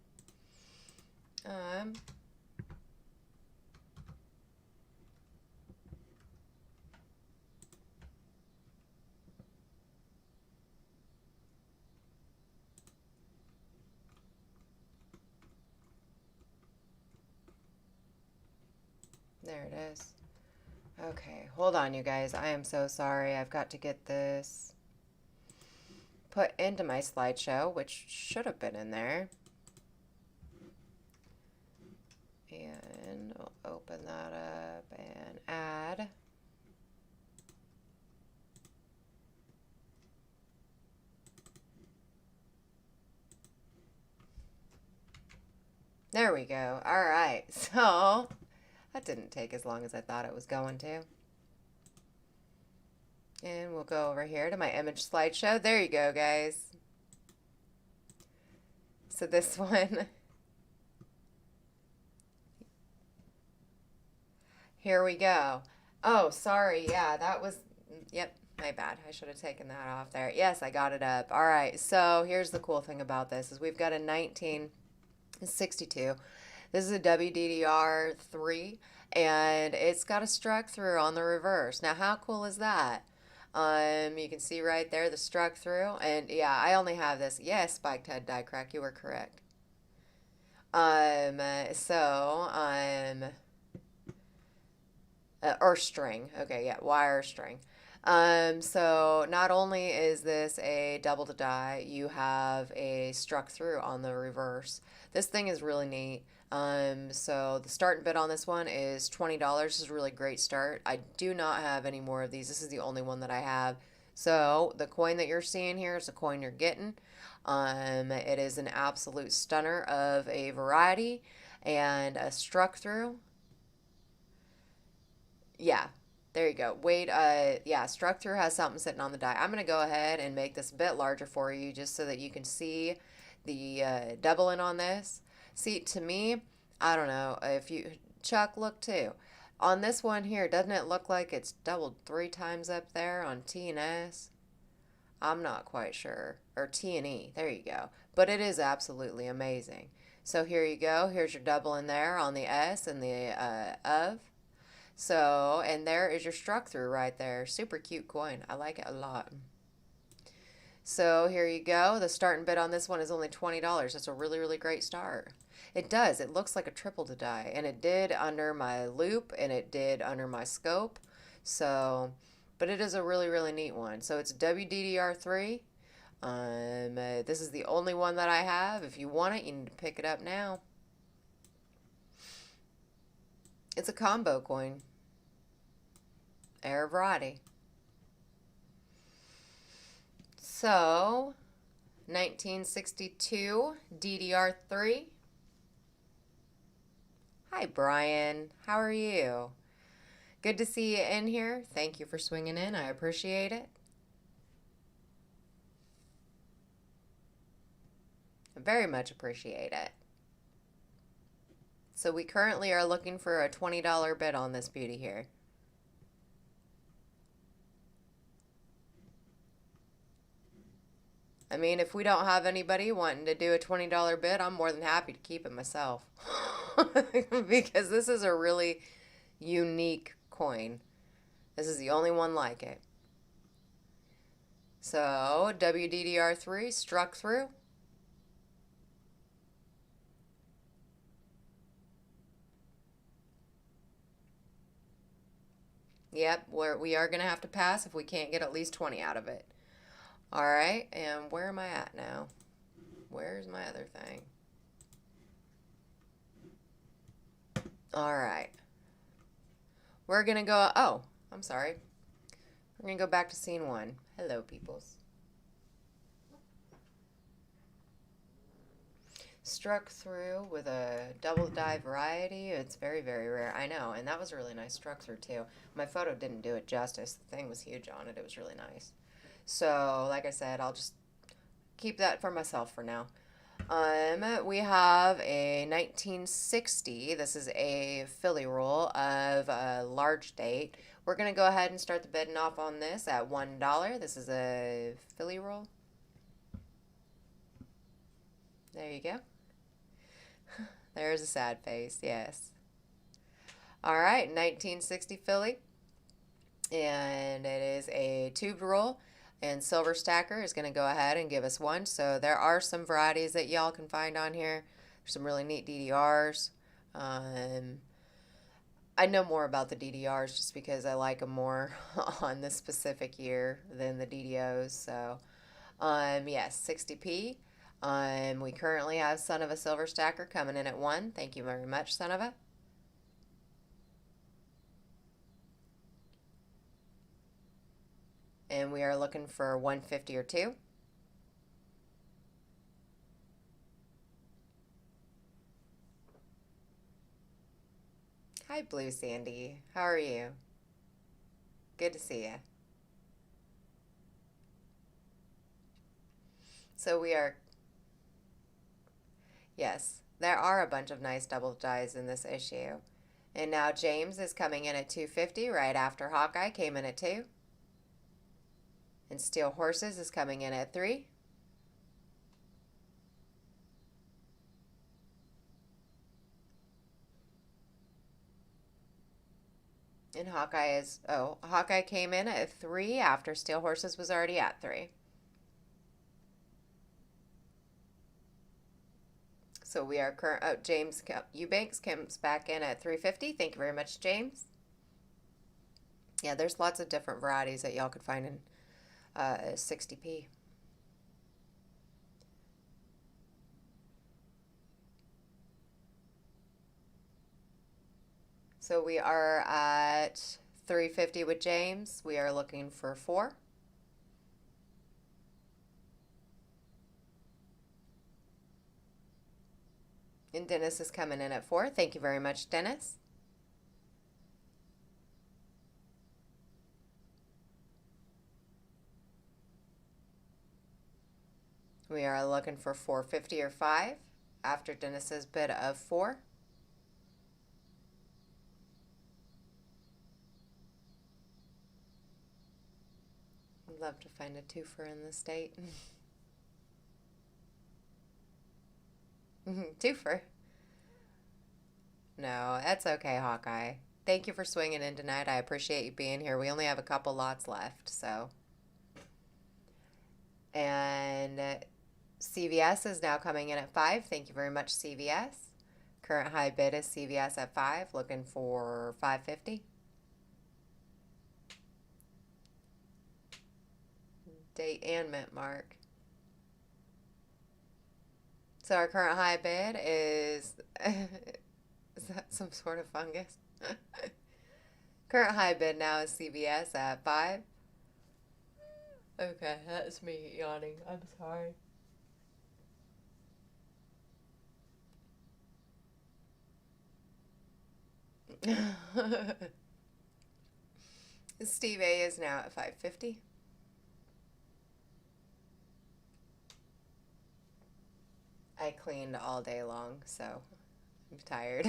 There it is. Okay, hold on, you guys. I am so sorry. I've got to get this put into my slideshow, which should have been in there. And we'll open that up and add. There we go. All right. So that didn't take as long as I thought it was going to. And we'll go over here to my image slideshow. There you go, guys. So this one, here we go. Oh, sorry. Yeah, that was, yep, my bad. I should have taken that off there. Yes, I got it up. All right. So here's the cool thing about this is we've got a 1962. This is a WDDR3, and it's got a struck through on the reverse. Now, how cool is that? You can see right there the struck through, and yeah, I only have this. Yes, spiked head die crack, you were correct. Or string. Okay, yeah, wire string. So not only is this a double to die, you have a struck through on the reverse. This thing is really neat. So the starting bid on this one is $20. This is a really great start. I do not have any more of these. This is the only one that I have. So the coin that you're seeing here is the coin you're getting. It is an absolute stunner of a variety and a struck through. Yeah, there you go. Wait, yeah, struck through has something sitting on the die. I'm going to go ahead and make this a bit larger for you just so that you can see the doubling on this. See, to me, I don't know, if you, Chuck, look too. On this one here, doesn't it look like it's doubled 3 times up there on T and S? I'm not quite sure. Or T and E, there you go. But it is absolutely amazing. So here you go. Here's your double in there on the S and the of. So, and there is your struck through right there. Super cute coin. I like it a lot. So here you go. The starting bid on this one is only $20. That's a really, really great start. It does. It looks like a triple to die. And it did under my loop and it did under my scope. So, but it is a really, really neat one. So it's WDDR3. This is the only one that I have. If you want it, you need to pick it up now. It's a combo coin. Air variety. So, 1962 DDR3. Hi, Brian. How are you? Good to see you in here. Thank you for swinging in. I appreciate it. I very much appreciate it. So we currently are looking for a $20 bid on this beauty here. I mean, if we don't have anybody wanting to do a $20 bid, I'm more than happy to keep it myself. Because this is a really unique coin. This is the only one like it. So, WDDR3 struck through. Yep, we are going to have to pass if we can't get at least 20 out of it. All right, and where am I at now? Where's my other thing? All right. We're going to go, oh, I'm sorry. We're going to go back to scene 1. Hello, peoples. Struck through with a double die variety. It's very, very rare. I know, and that was a really nice struck through too. My photo didn't do it justice. The thing was huge on it. It was really nice. So, like I said, I'll just keep that for myself for now. We have a 1960. This is a Philly roll of a large date. We're going to go ahead and start the bidding off on this at $1. This is a Philly roll. There you go. There's a sad face, yes. All right, 1960 Philly. And it is a tubed roll. And Silver Stacker is going to go ahead and give us one. So there are some varieties that y'all can find on here. There's some really neat DDRs. I know more about the DDRs just because I like them more on this specific year than the DDOs. So, yes, 60p. We currently have Son of a Silver Stacker coming in at 1. Thank you very much, Son of a. And we are looking for 150 or 2. Hi, Blue Sandy. How are you? Good to see you. So we are, yes, there are a bunch of nice double dies in this issue. And now James is coming in at 250 right after Hawkeye came in at 2. And Steel Horses is coming in at 3. And Hawkeye came in at 3 after Steel Horses was already at 3. So we are James Eubanks comes back in at 350. Thank you very much, James. Yeah, there's lots of different varieties that y'all could find in 60p. So we are at 350 with James. We are looking for 4. And Dennis is coming in at 4. Thank you very much, Dennis. We are looking for 450 or 5 after Dennis's bid of 4. I'd love to find a twofer in the state. Twofer. No, that's okay, Hawkeye. Thank you for swinging in tonight. I appreciate you being here. We only have a couple lots left, so. And CVS is now coming in at 5. Thank you very much, CVS. Current high bid is CVS at 5, looking for 550. Date and mint mark. So our current high bid is is that some sort of fungus? Current high bid now is CVS at 5. Okay, that's me yawning. I'm sorry. Steve A is now at 550. I cleaned all day long, so I'm tired.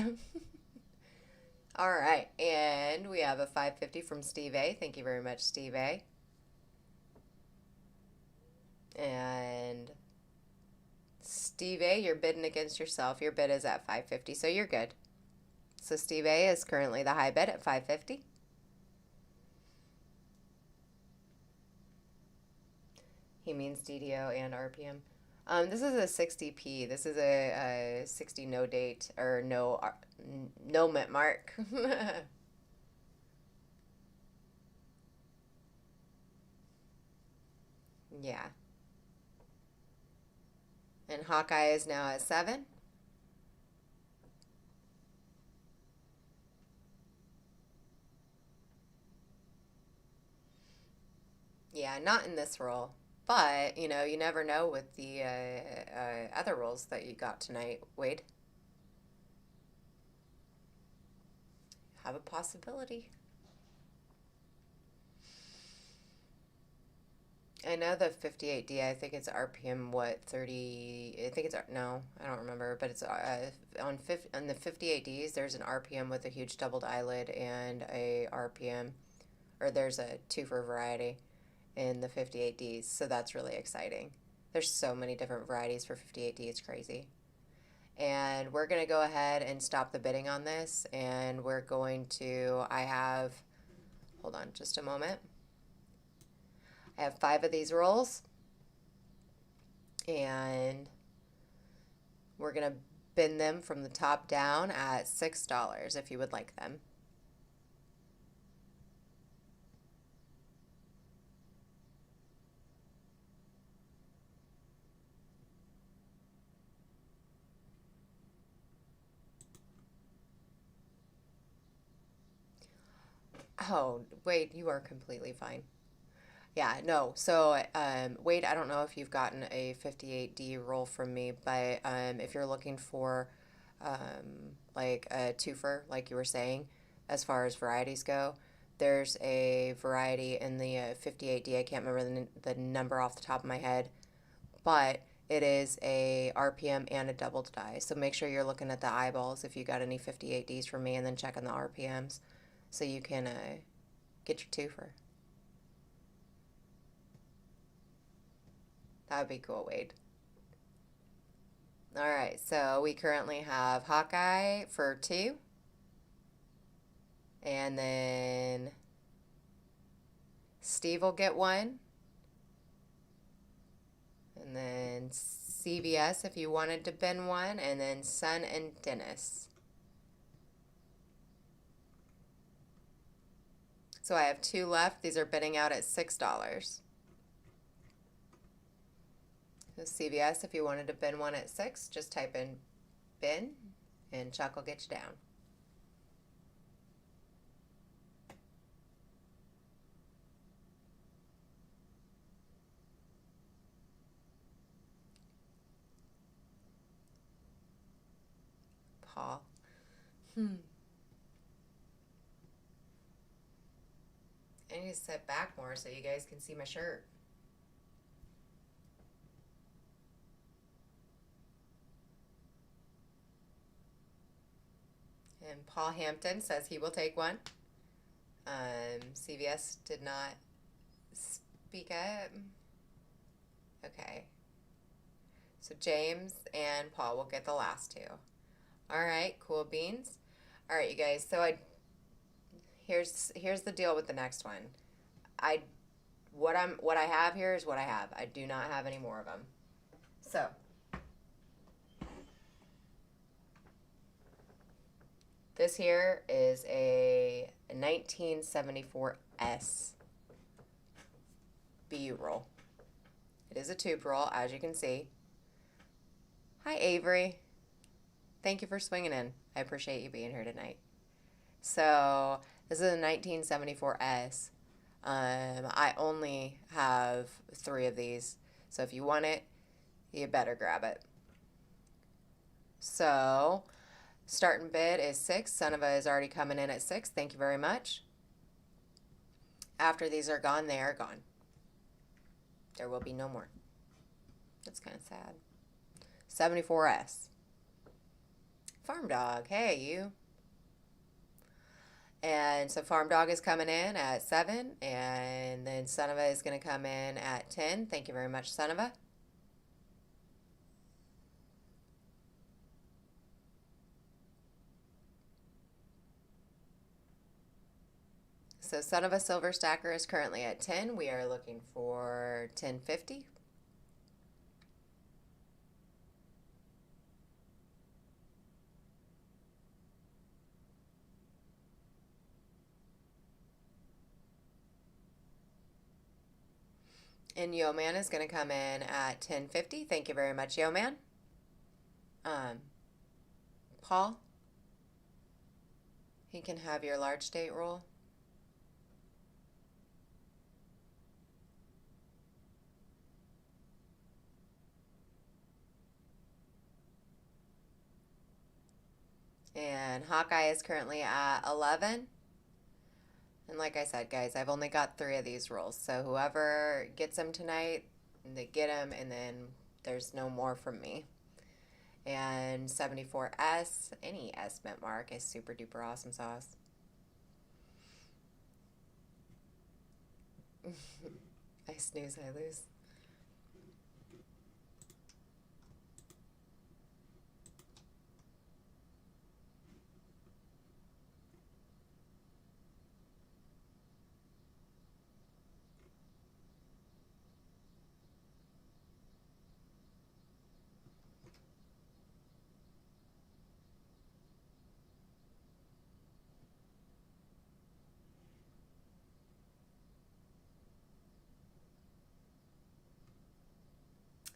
All right, and we have a 550 from Steve A. Thank you very much, Steve A. And Steve A, you're bidding against yourself. Your bid is at 550, so you're good. So Steve A is currently the high bid at 550. He means DDO and RPM. This is a 60p. This is a 60 no date or no mint mark. Yeah. And Hawkeye is now at 7. Yeah, not in this roll. But, you know, you never know with the other rolls that you got tonight, Wade. Have a possibility. I know the 58D, I think it's RPM, what, 30, I think it's, no, I don't remember, but it's on the 58Ds, there's an RPM with a huge doubled eyelid and a RPM, or there's a twofer variety in the 58Ds, so that's really exciting. There's so many different varieties for 58D, it's crazy. And we're going to go ahead and stop the bidding on this, and we're going to, hold on just a moment. I have 5 of these rolls, and we're going to bin them from the top down at $6 if you would like them. Oh, wait, you are completely fine. Yeah, no. So, Wade, I don't know if you've gotten a 58D roll from me, but if you're looking for like a twofer, like you were saying, as far as varieties go, there's a variety in the 58D. I can't remember the number off the top of my head, but it is a RPM and a double die. So make sure you're looking at the eyeballs if you got any 58Ds from me, and then checking the RPMs so you can get your twofer. That would be cool, Wade. All right, so we currently have Hawkeye for 2, and then Steve will get 1, and then CVS if you wanted to bin 1, and then Sun and Dennis. So I have 2 left. These are bidding out at $6. So CVS, if you wanted to bin 1 at 6, just type in bin, and Chuck will get you down. Paul. I need to sit back more so you guys can see my shirt. And Paul Hampton says he will take 1. CVS did not speak up. Okay. So James and Paul will get the last 2. All right, cool beans. All right, you guys. So here's the deal with the next one. What I have here is what I have. I do not have any more of them. So this here is a 1974S B roll. It is a tube roll, as you can see. Hi, Avery. Thank you for swinging in. I appreciate you being here tonight. So this is a 1974S. I only have 3 of these. So if you want it, you better grab it. So starting bid is 6. Sonova is already coming in at 6. Thank you very much. After these are gone, they are gone. There will be no more. That's kind of sad. 74S. Farm Dog. Hey, you. And so Farm Dog is coming in at 7. And then Sonova is going to come in at 10. Thank you very much, Sonova. So Sonova Silver Stacker is currently at 10. We are looking for 1050. And Yo Man is going to come in at 1050. Thank you very much, Yo Man. Paul, he can have your large date roll. And Hawkeye is currently at 11. And like I said, guys, I've only got 3 of these rolls. So whoever gets them tonight, they get them, and then there's no more from me. And 74S, any S mint mark is super duper awesome sauce. I snooze, I lose.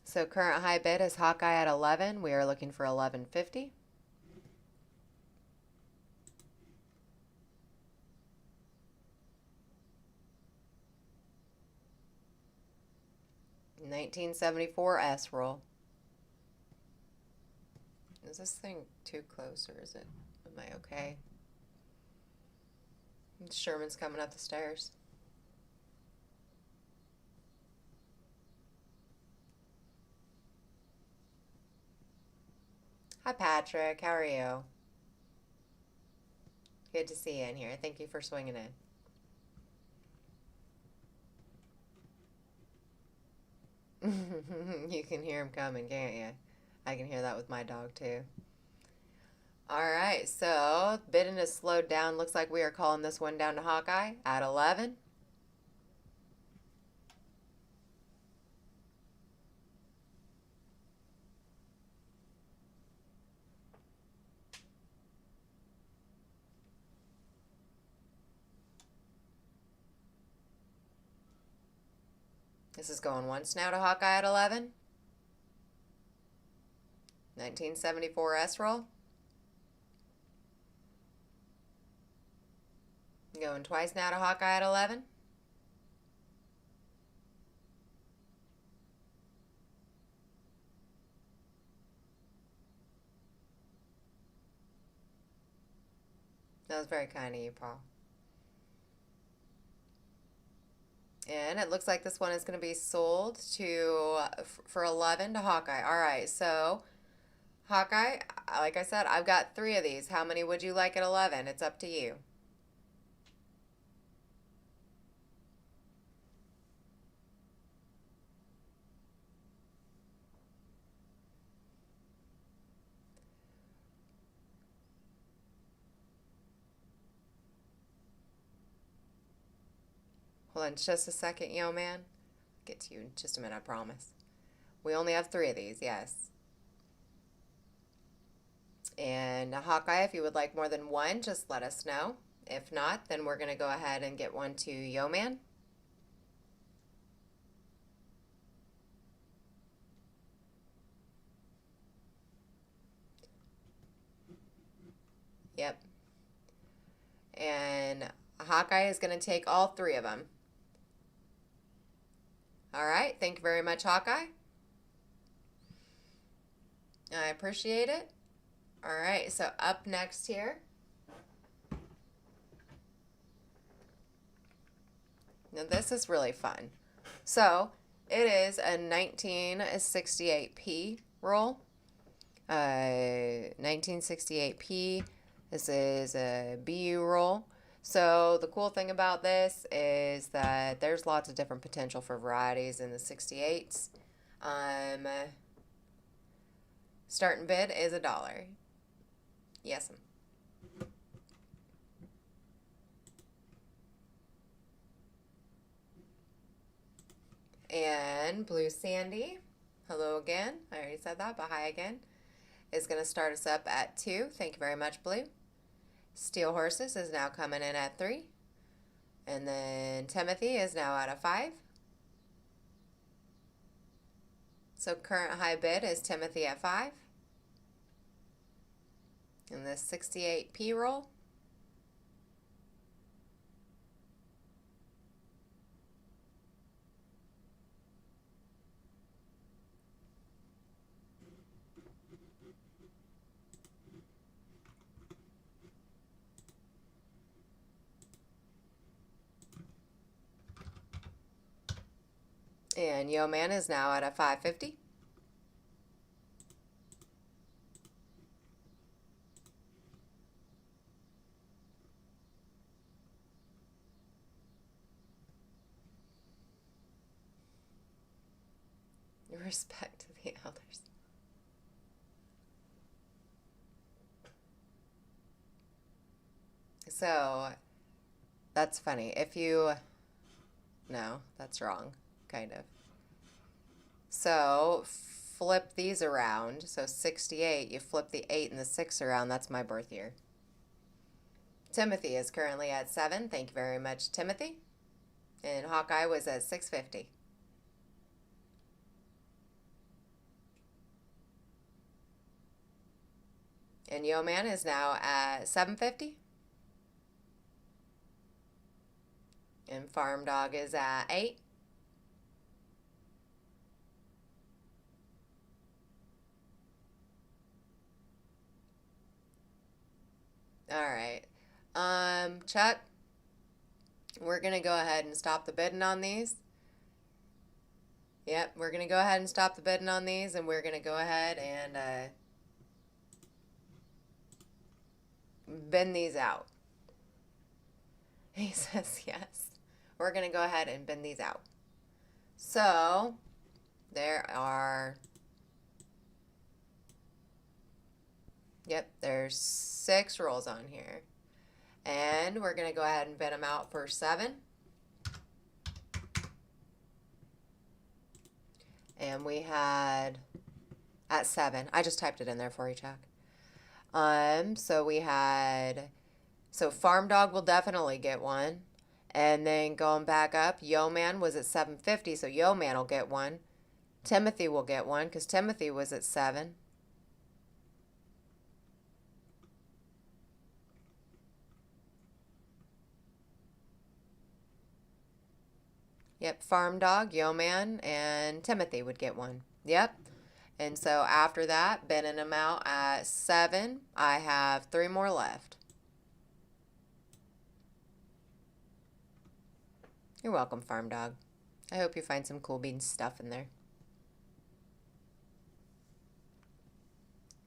So current high bid is Hawkeye at 11. We are looking for 1150. 1974 S roll. Is this thing too close or is it? Am I okay? Sherman's coming up the stairs. Hi, Patrick. How are you? Good to see you in here. Thank you for swinging in. You can hear him coming, can't you? I can hear that with my dog, too. All right, so bidding is slowed down. Looks like we are calling this one down to Hawkeye at 11. This is going once now to Hawkeye at 11. 1974 S roll. Going twice now to Hawkeye at 11. That was very kind of you, Paul. And it looks like this one is going to be sold to for 11 to Hawkeye. All right, so Hawkeye, like I said, I've got 3 of these. How many would you like at 11? It's up to you. Hold on just a second, yo man. I'll get to you in just a minute, I promise. We only have 3 of these, yes. And Hawkeye, if you would like more than one, just let us know. If not, then we're going to go ahead and get one to Yo Man. Yep. And Hawkeye is going to take all 3 of them. All right. Thank you very much, Hawkeye. I appreciate it. All right. So up next here. Now this is really fun. So it is a 1968p roll. 1968p. This is a BU roll. So the cool thing about this is that there's lots of different potential for varieties in the 68s. Starting bid is $1. Yes. And Blue Sandy, hello again. I already said that, but hi again. Is going to start us up at 2. Thank you very much, Blue. Steel Horses is now coming in at 3. And then Timothy is now at a 5. So current high bid is Timothy at 5. And the 68p roll. And Yo Man is now at a 550. Respect to the elders. So that's funny. If you, no, that's wrong, kind of. So flip these around. So 68, you flip the 8 and the 6 around. That's my birth year. Timothy is currently at 7. Thank you very much, Timothy. And Hawkeye was at 650. And Yo Man is now at 750. And Farm Dog is at 8. All right. Chuck, we're going to go ahead and stop the bidding on these. Yep, we're going to go ahead and stop the bidding on these, and we're going to go ahead and bin these out. He says yes. We're going to go ahead and bin these out. So, there are, there's 6 rolls on here. And we're going to go ahead and bin them out for 7. And we had at 7. I just typed it in there for you, Chuck. So we had, so Farm Dog will definitely get one. And then going back up, Yo Man was at 750, so Yo Man will get one. Timothy will get one because Timothy was at 7. Yep, Farm Dog, Yo Man, and Timothy would get one. Yep. And so after that, binning them out at 7. I have 3 more left. You're welcome, Farm Dog. I hope you find some cool bean stuff in there.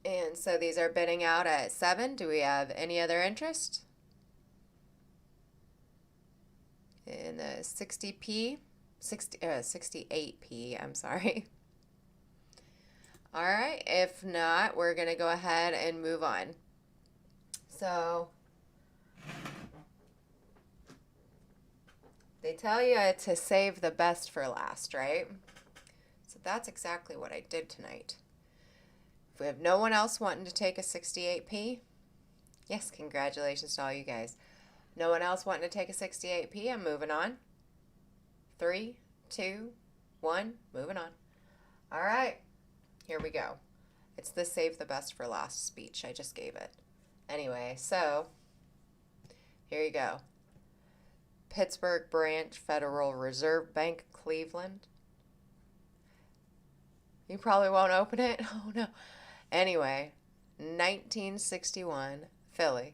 And so these are bidding out at 7. Do we have any other interest? In the 60p, 68p, I'm sorry. All right, if not, we're going to go ahead and move on. So, they tell you to save the best for last, right? So that's exactly what I did tonight. If we have no one else wanting to take a 68p, yes, congratulations to all you guys. No one else wanting to take a 68p, I'm moving on. 3, 2, 1, moving on. All right, here we go. It's the save the best for last speech. I just gave it. Anyway, so here you go. Pittsburgh Branch Federal Reserve Bank, Cleveland. You probably won't open it. Oh, no. Anyway, 1961, Philly.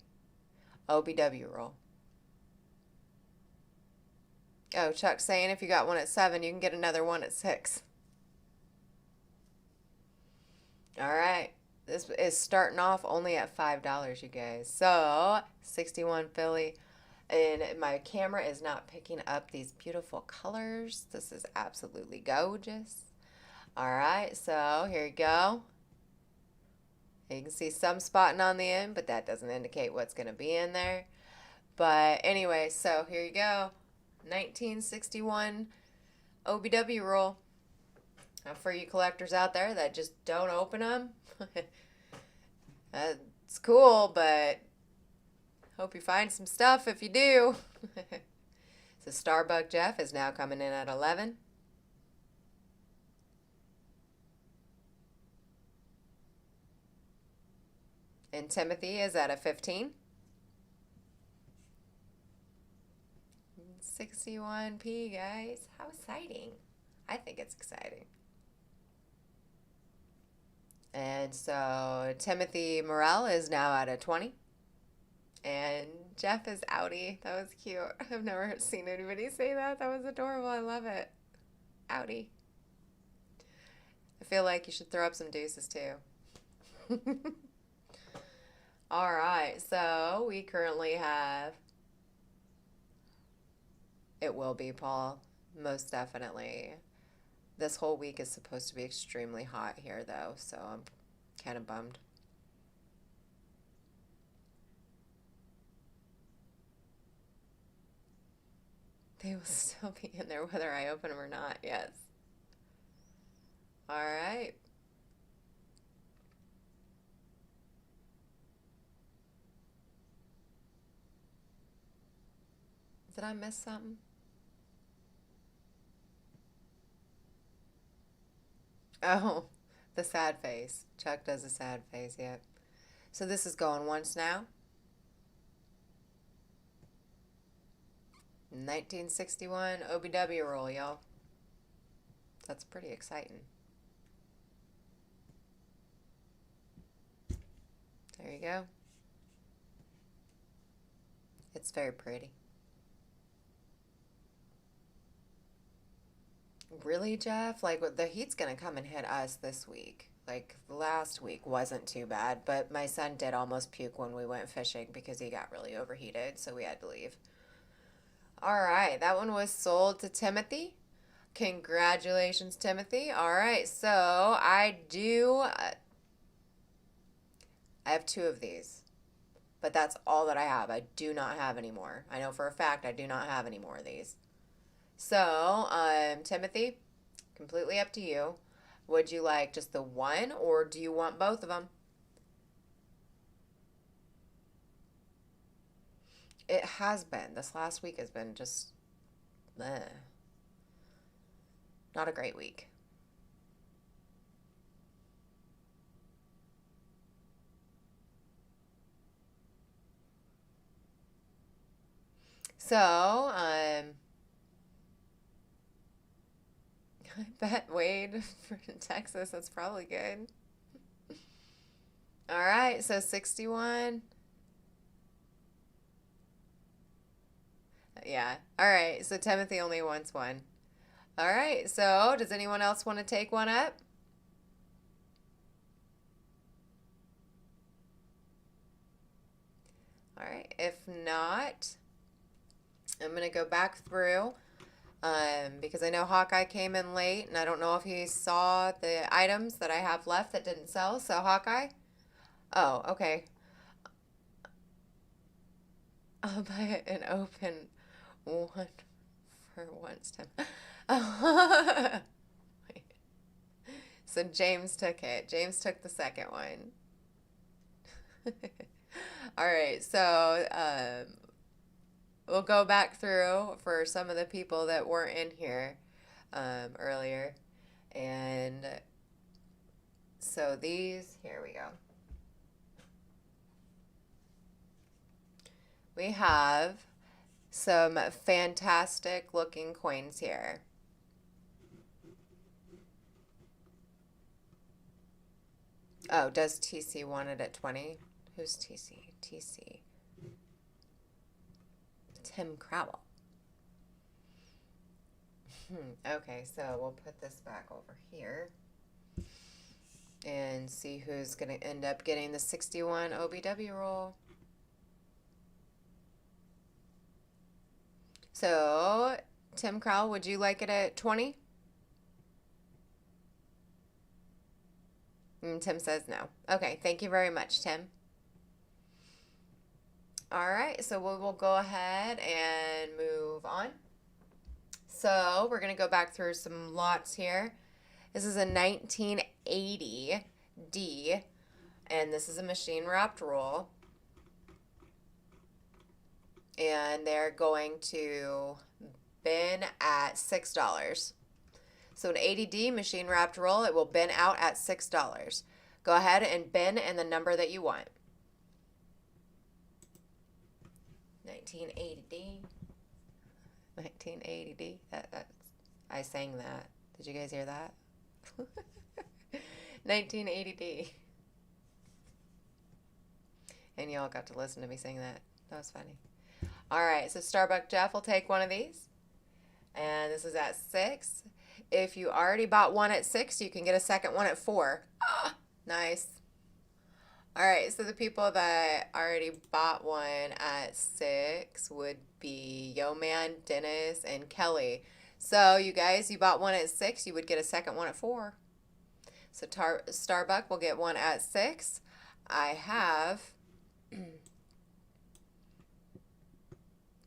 OBW roll. Oh, Chuck's saying if you got one at 7, you can get another one at 6. All right. This is starting off only at $5, you guys. So, 61 Philly. And my camera is not picking up these beautiful colors. This is absolutely gorgeous. All right, so here you go. You can see some spotting on the end, but that doesn't indicate what's going to be in there. But anyway, so here you go. 1961 OBW roll. Now for you collectors out there that just don't open them, it's cool, but hope you find some stuff if you do. So Starbug Jeff is now coming in at 11. And Timothy is at a 15. 61p, guys. How exciting. I think it's exciting. And so Timothy Morrell is now at a 20. And Jeff is outie. That was cute. I've never seen anybody say that. That was adorable. I love it. Outie. I feel like you should throw up some deuces too. All right. So we currently have... It will be, Paul. Most definitely. This whole week is supposed to be extremely hot here, though, so I'm kind of bummed. They will still be in there whether I open them or not, yes. All right. Did I miss something? Oh, the sad face. Chuck does a sad face, yep. So this is going once now. 1961 OBW roll, y'all. That's pretty exciting. There you go. It's very pretty. Really, Jeff? Like, the heat's gonna come and hit us this week. Like, last week wasn't too bad, but my son did almost puke when we went fishing because he got really overheated, so we had to leave. All right, that one was sold to Timothy. Congratulations, Timothy. All right, so I have two of these, but that's all that I have. I do not have any more. I know for a fact I do not have any more of these. So, Timothy, completely up to you. Would you like just the one, or do you want both of them? It has been. This last week has been just not a great week. So, I bet Wade for Texas, that's probably good. All right, so 61. Yeah. All right, so Timothy only wants one. All right, so does anyone else want to take one up? All right, if not, I'm going to go back through because I know Hawkeye came in late and I don't know if he saw the items that I have left that didn't sell. So, Hawkeye? Oh, okay. I'll buy an open one for once time. Wait. So James took it. James took the second one. All right, so we'll go back through for some of the people that weren't in here earlier. And so these, here we go. We have some fantastic looking coins here. Oh, does TC want it at 20? Who's TC? TC. Tim Crowell. Okay, so we'll put this back over here and see who's going to end up getting the 61 OBW roll. So, Tim Crowell, would you like it at 20? And Tim says no. Okay, thank you very much, Tim. All right, so we will go ahead and move on. So we're going to go back through some lots here. This is a 1980 D, and this is a machine wrapped roll. And they're going to bin at $6. So an 80D machine wrapped roll, it will bin out at $6. Go ahead and bin and the number that you want. 1980D. 1980D. I sang that. Did you guys hear that? 1980D. And y'all got to listen to me sing that. That was funny. All right, so Starbuck Jeff will take one of these. And this is at 6. If you already bought one at 6, you can get a second one at 4. Ah, nice. All right, so the people that already bought one at 6 would be Yo Man, Dennis, and Kelly. So you guys, you bought one at 6, you would get a second one at 4. So Starbuck will get one at 6. I have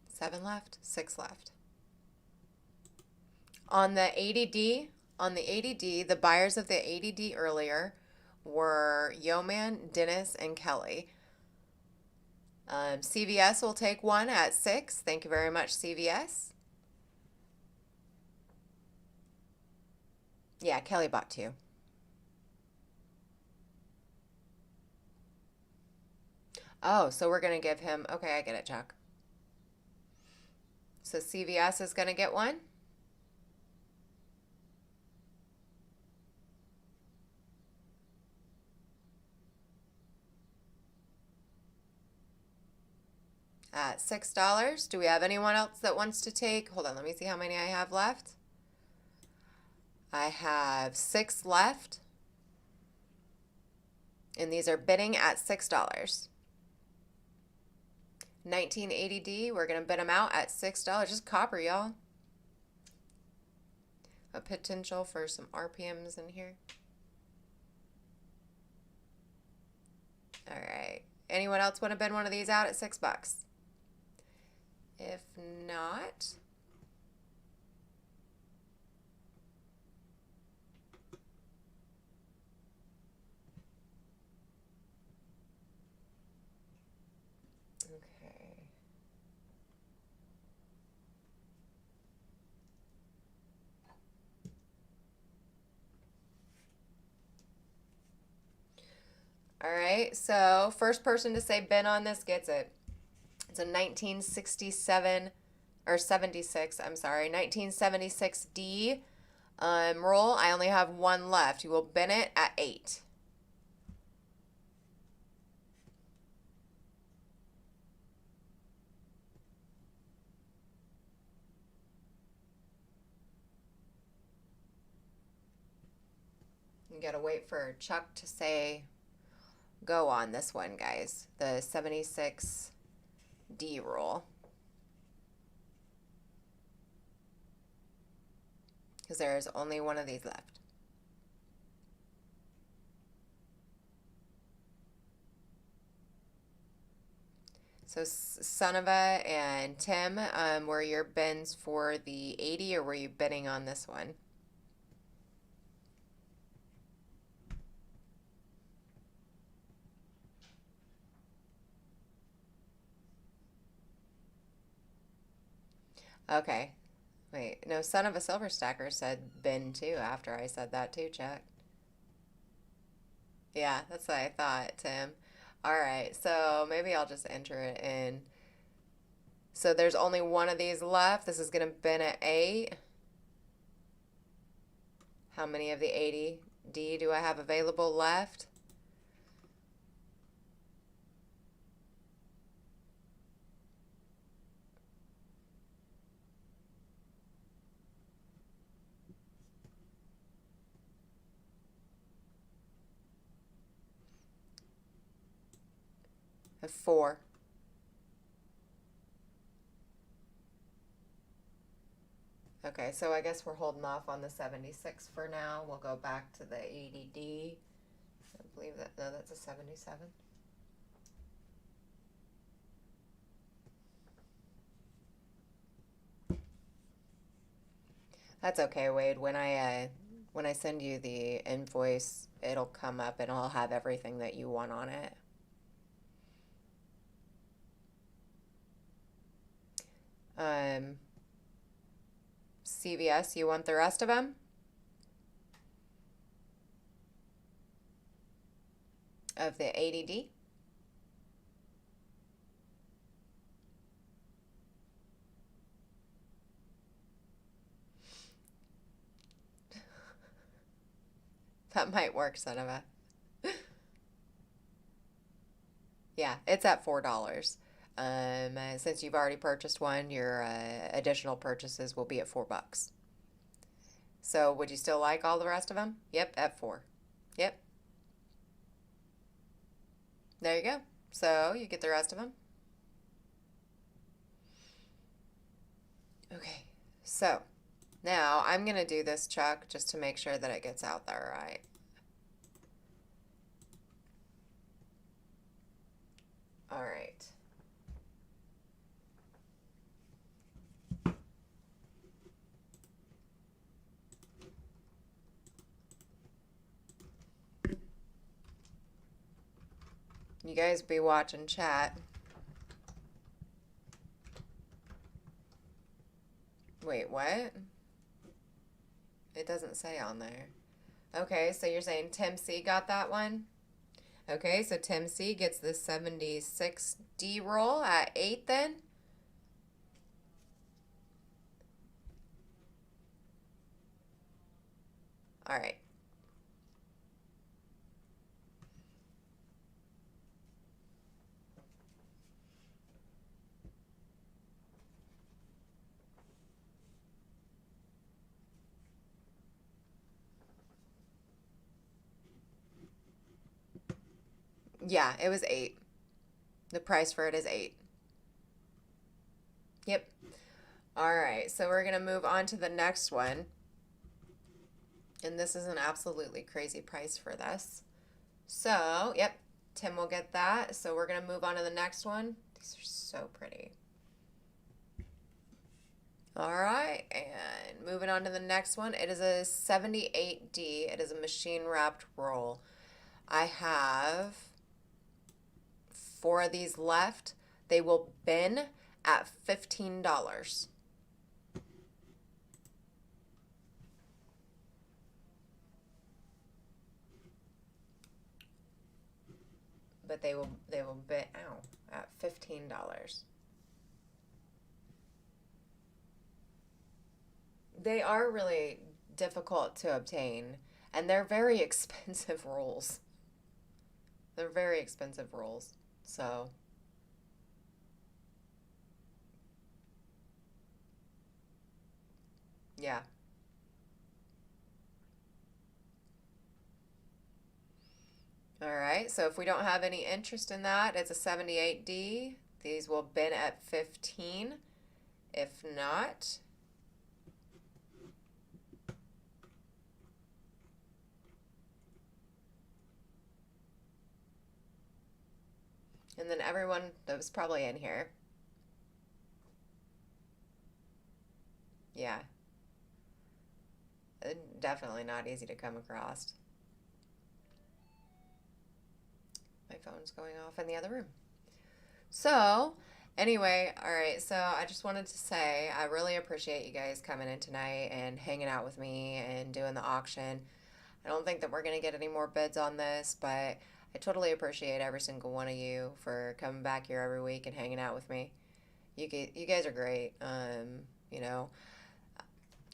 7 left, 6 left. On the 80D, the buyers of the 80D earlier were Yeoman, Dennis, and Kelly. CVS will take one at 6. Thank you very much, CVS. Yeah, Kelly bought 2. Oh, so we're going to give him, okay, I get it, Chuck. So CVS is going to get one. at $6. Do we have anyone else that wants to take? Hold on, let me see how many I have left. I have 6 left. And these are bidding at $6. 1980D, we're going to bid them out at $6. Just copper, y'all. A potential for some RPMs in here. All right. Anyone else want to bid one of these out at $6? If not, okay. All right, so first person to say bid on this gets it. It's a 1967 or 76, I'm sorry, 1976D roll. I only have one left. You will bid it at $8. You gotta wait for Chuck to say go on this one, guys. The 76D roll. Because there's only one of these left. So Sonova and Tim, were your bids for the 80 or were you bidding on this one? Okay. Wait, no, Son of a Silver Stacker said bin too after I said that too, Chuck. Yeah, that's what I thought, Tim. All right, so maybe I'll just enter it in. So there's only one of these left. This is going to bin at 8. How many of the 80D do I have available left? I have 4. Okay, so I guess we're holding off on the 76 for now. We'll go back to the 80D. I believe that, no, that's a 77. That's okay, Wade. When I send you the invoice, it'll come up and I'll have everything that you want on it. CVS, you want the rest of them? Of the 80D? That might work, son of a. Yeah, it's at $4. Since you've already purchased one, your additional purchases will be at $4. So would you still like all the rest of them? Yep, at 4. Yep. There you go. So you get the rest of them. Okay, so now I'm going to do this, Chuck, just to make sure that it gets out there right. All right. You guys be watching chat. Wait, what? It doesn't say on there. Okay, so you're saying Tim C got that one? Okay, so Tim C gets the 76D roll at 8 then? All right. Yeah, it was 8. The price for it is 8. Yep. All right, so we're going to move on to the next one. And this is an absolutely crazy price for this. So, yep, Tim will get that. So we're going to move on to the next one. These are so pretty. All right, and moving on to the next one. It is a 78D. It is a machine wrapped roll. I have 4 of these left. They will bin at $15. But they will bid out at $15. They are really difficult to obtain, and they're very expensive rolls. They're very expensive rolls. So, yeah. All right. So if we don't have any interest in that, it's a 78D. These will bin at 15. If not, and then everyone that was probably in here. Yeah. Definitely not easy to come across. My phone's going off in the other room. So, anyway, all right. So, I just wanted to say I really appreciate you guys coming in tonight and hanging out with me and doing the auction. I don't think that we're going to get any more bids on this, but I totally appreciate every single one of you for coming back here every week and hanging out with me. You guys are great. You know,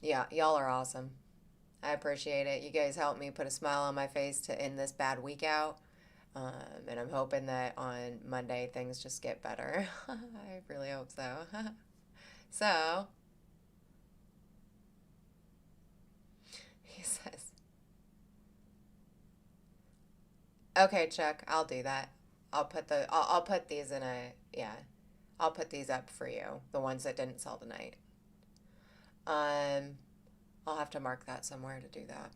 yeah, y'all are awesome. I appreciate it. You guys helped me put a smile on my face to end this bad week out. And I'm hoping that on Monday things just get better. I really hope so. So, he says, "Okay, Chuck, I'll do that. I'll put these in a yeah. I'll put these up for you, the ones that didn't sell tonight. Um, I'll have to mark that somewhere to do that.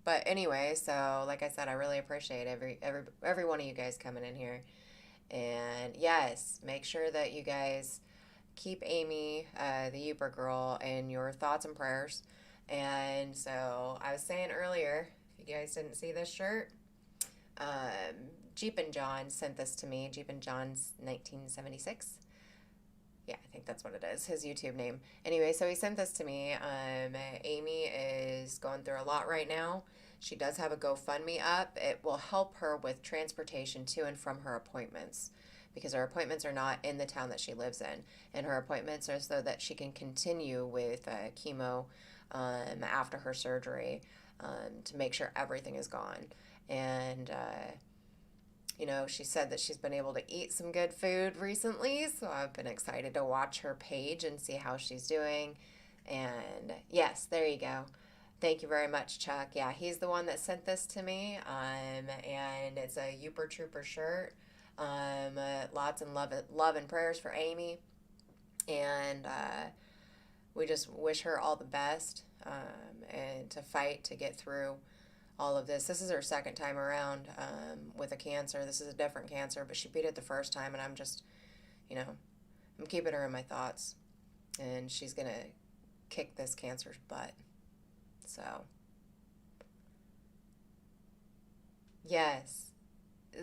But anyway, so like I said, I really appreciate every one of you guys coming in here. And yes, make sure that you guys keep Amy, the Uber girl, in your thoughts and prayers. And so I was saying earlier, if you guys didn't see this shirt, Jeep and John sent this to me. Jeep and John's 1976. Yeah, I think that's what it is, his YouTube name. Anyway, so he sent this to me. Amy is going through a lot right now. She does have a GoFundMe up. It will help her with transportation to and from her appointments because her appointments are not in the town that she lives in. And her appointments are so that she can continue with chemo after her surgery to make sure everything is gone. And she said that she's been able to eat some good food recently, so I've been excited to watch her page and see how she's doing. And yes, there you go. Thank you very much, Chuck. Yeah, he's the one that sent this to me, and it's a Youper Trooper shirt. Lots and love and prayers for Amy, and we just wish her all the best and to fight to get through all of this. This is her second time around with a cancer. This is a different cancer, but she beat it the first time, and I'm just, I'm keeping her in my thoughts, and she's going to kick this cancer's butt. So, yes,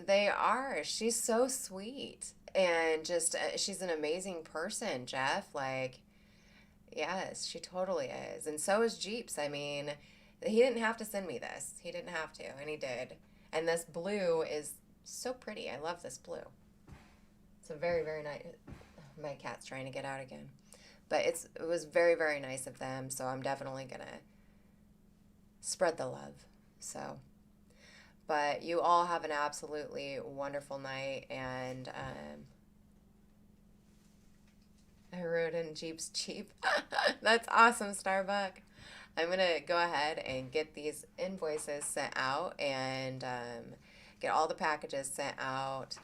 they are. She's so sweet, and just, she's an amazing person, Jeff. Like, yes, she totally is. And so is Jeeps. I mean, he didn't have to send me this. He didn't have to, and he did. And this blue is so pretty. I love this blue. It's a very, very nice. My cat's trying to get out again. But it was very, very nice of them, so I'm definitely going to spread the love. So, but you all have an absolutely wonderful night, and I rode in Jeep's Jeep. That's awesome, Starbuck. I'm going to go ahead and get these invoices sent out and get all the packages sent out.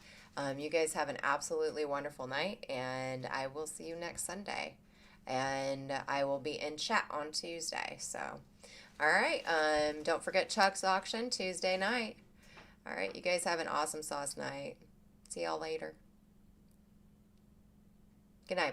You guys have an absolutely wonderful night, and I will see you next Sunday. And I will be in chat on Tuesday. So, all right. Don't forget Chuck's auction Tuesday night. All right. You guys have an awesome sauce night. See y'all later. Good night.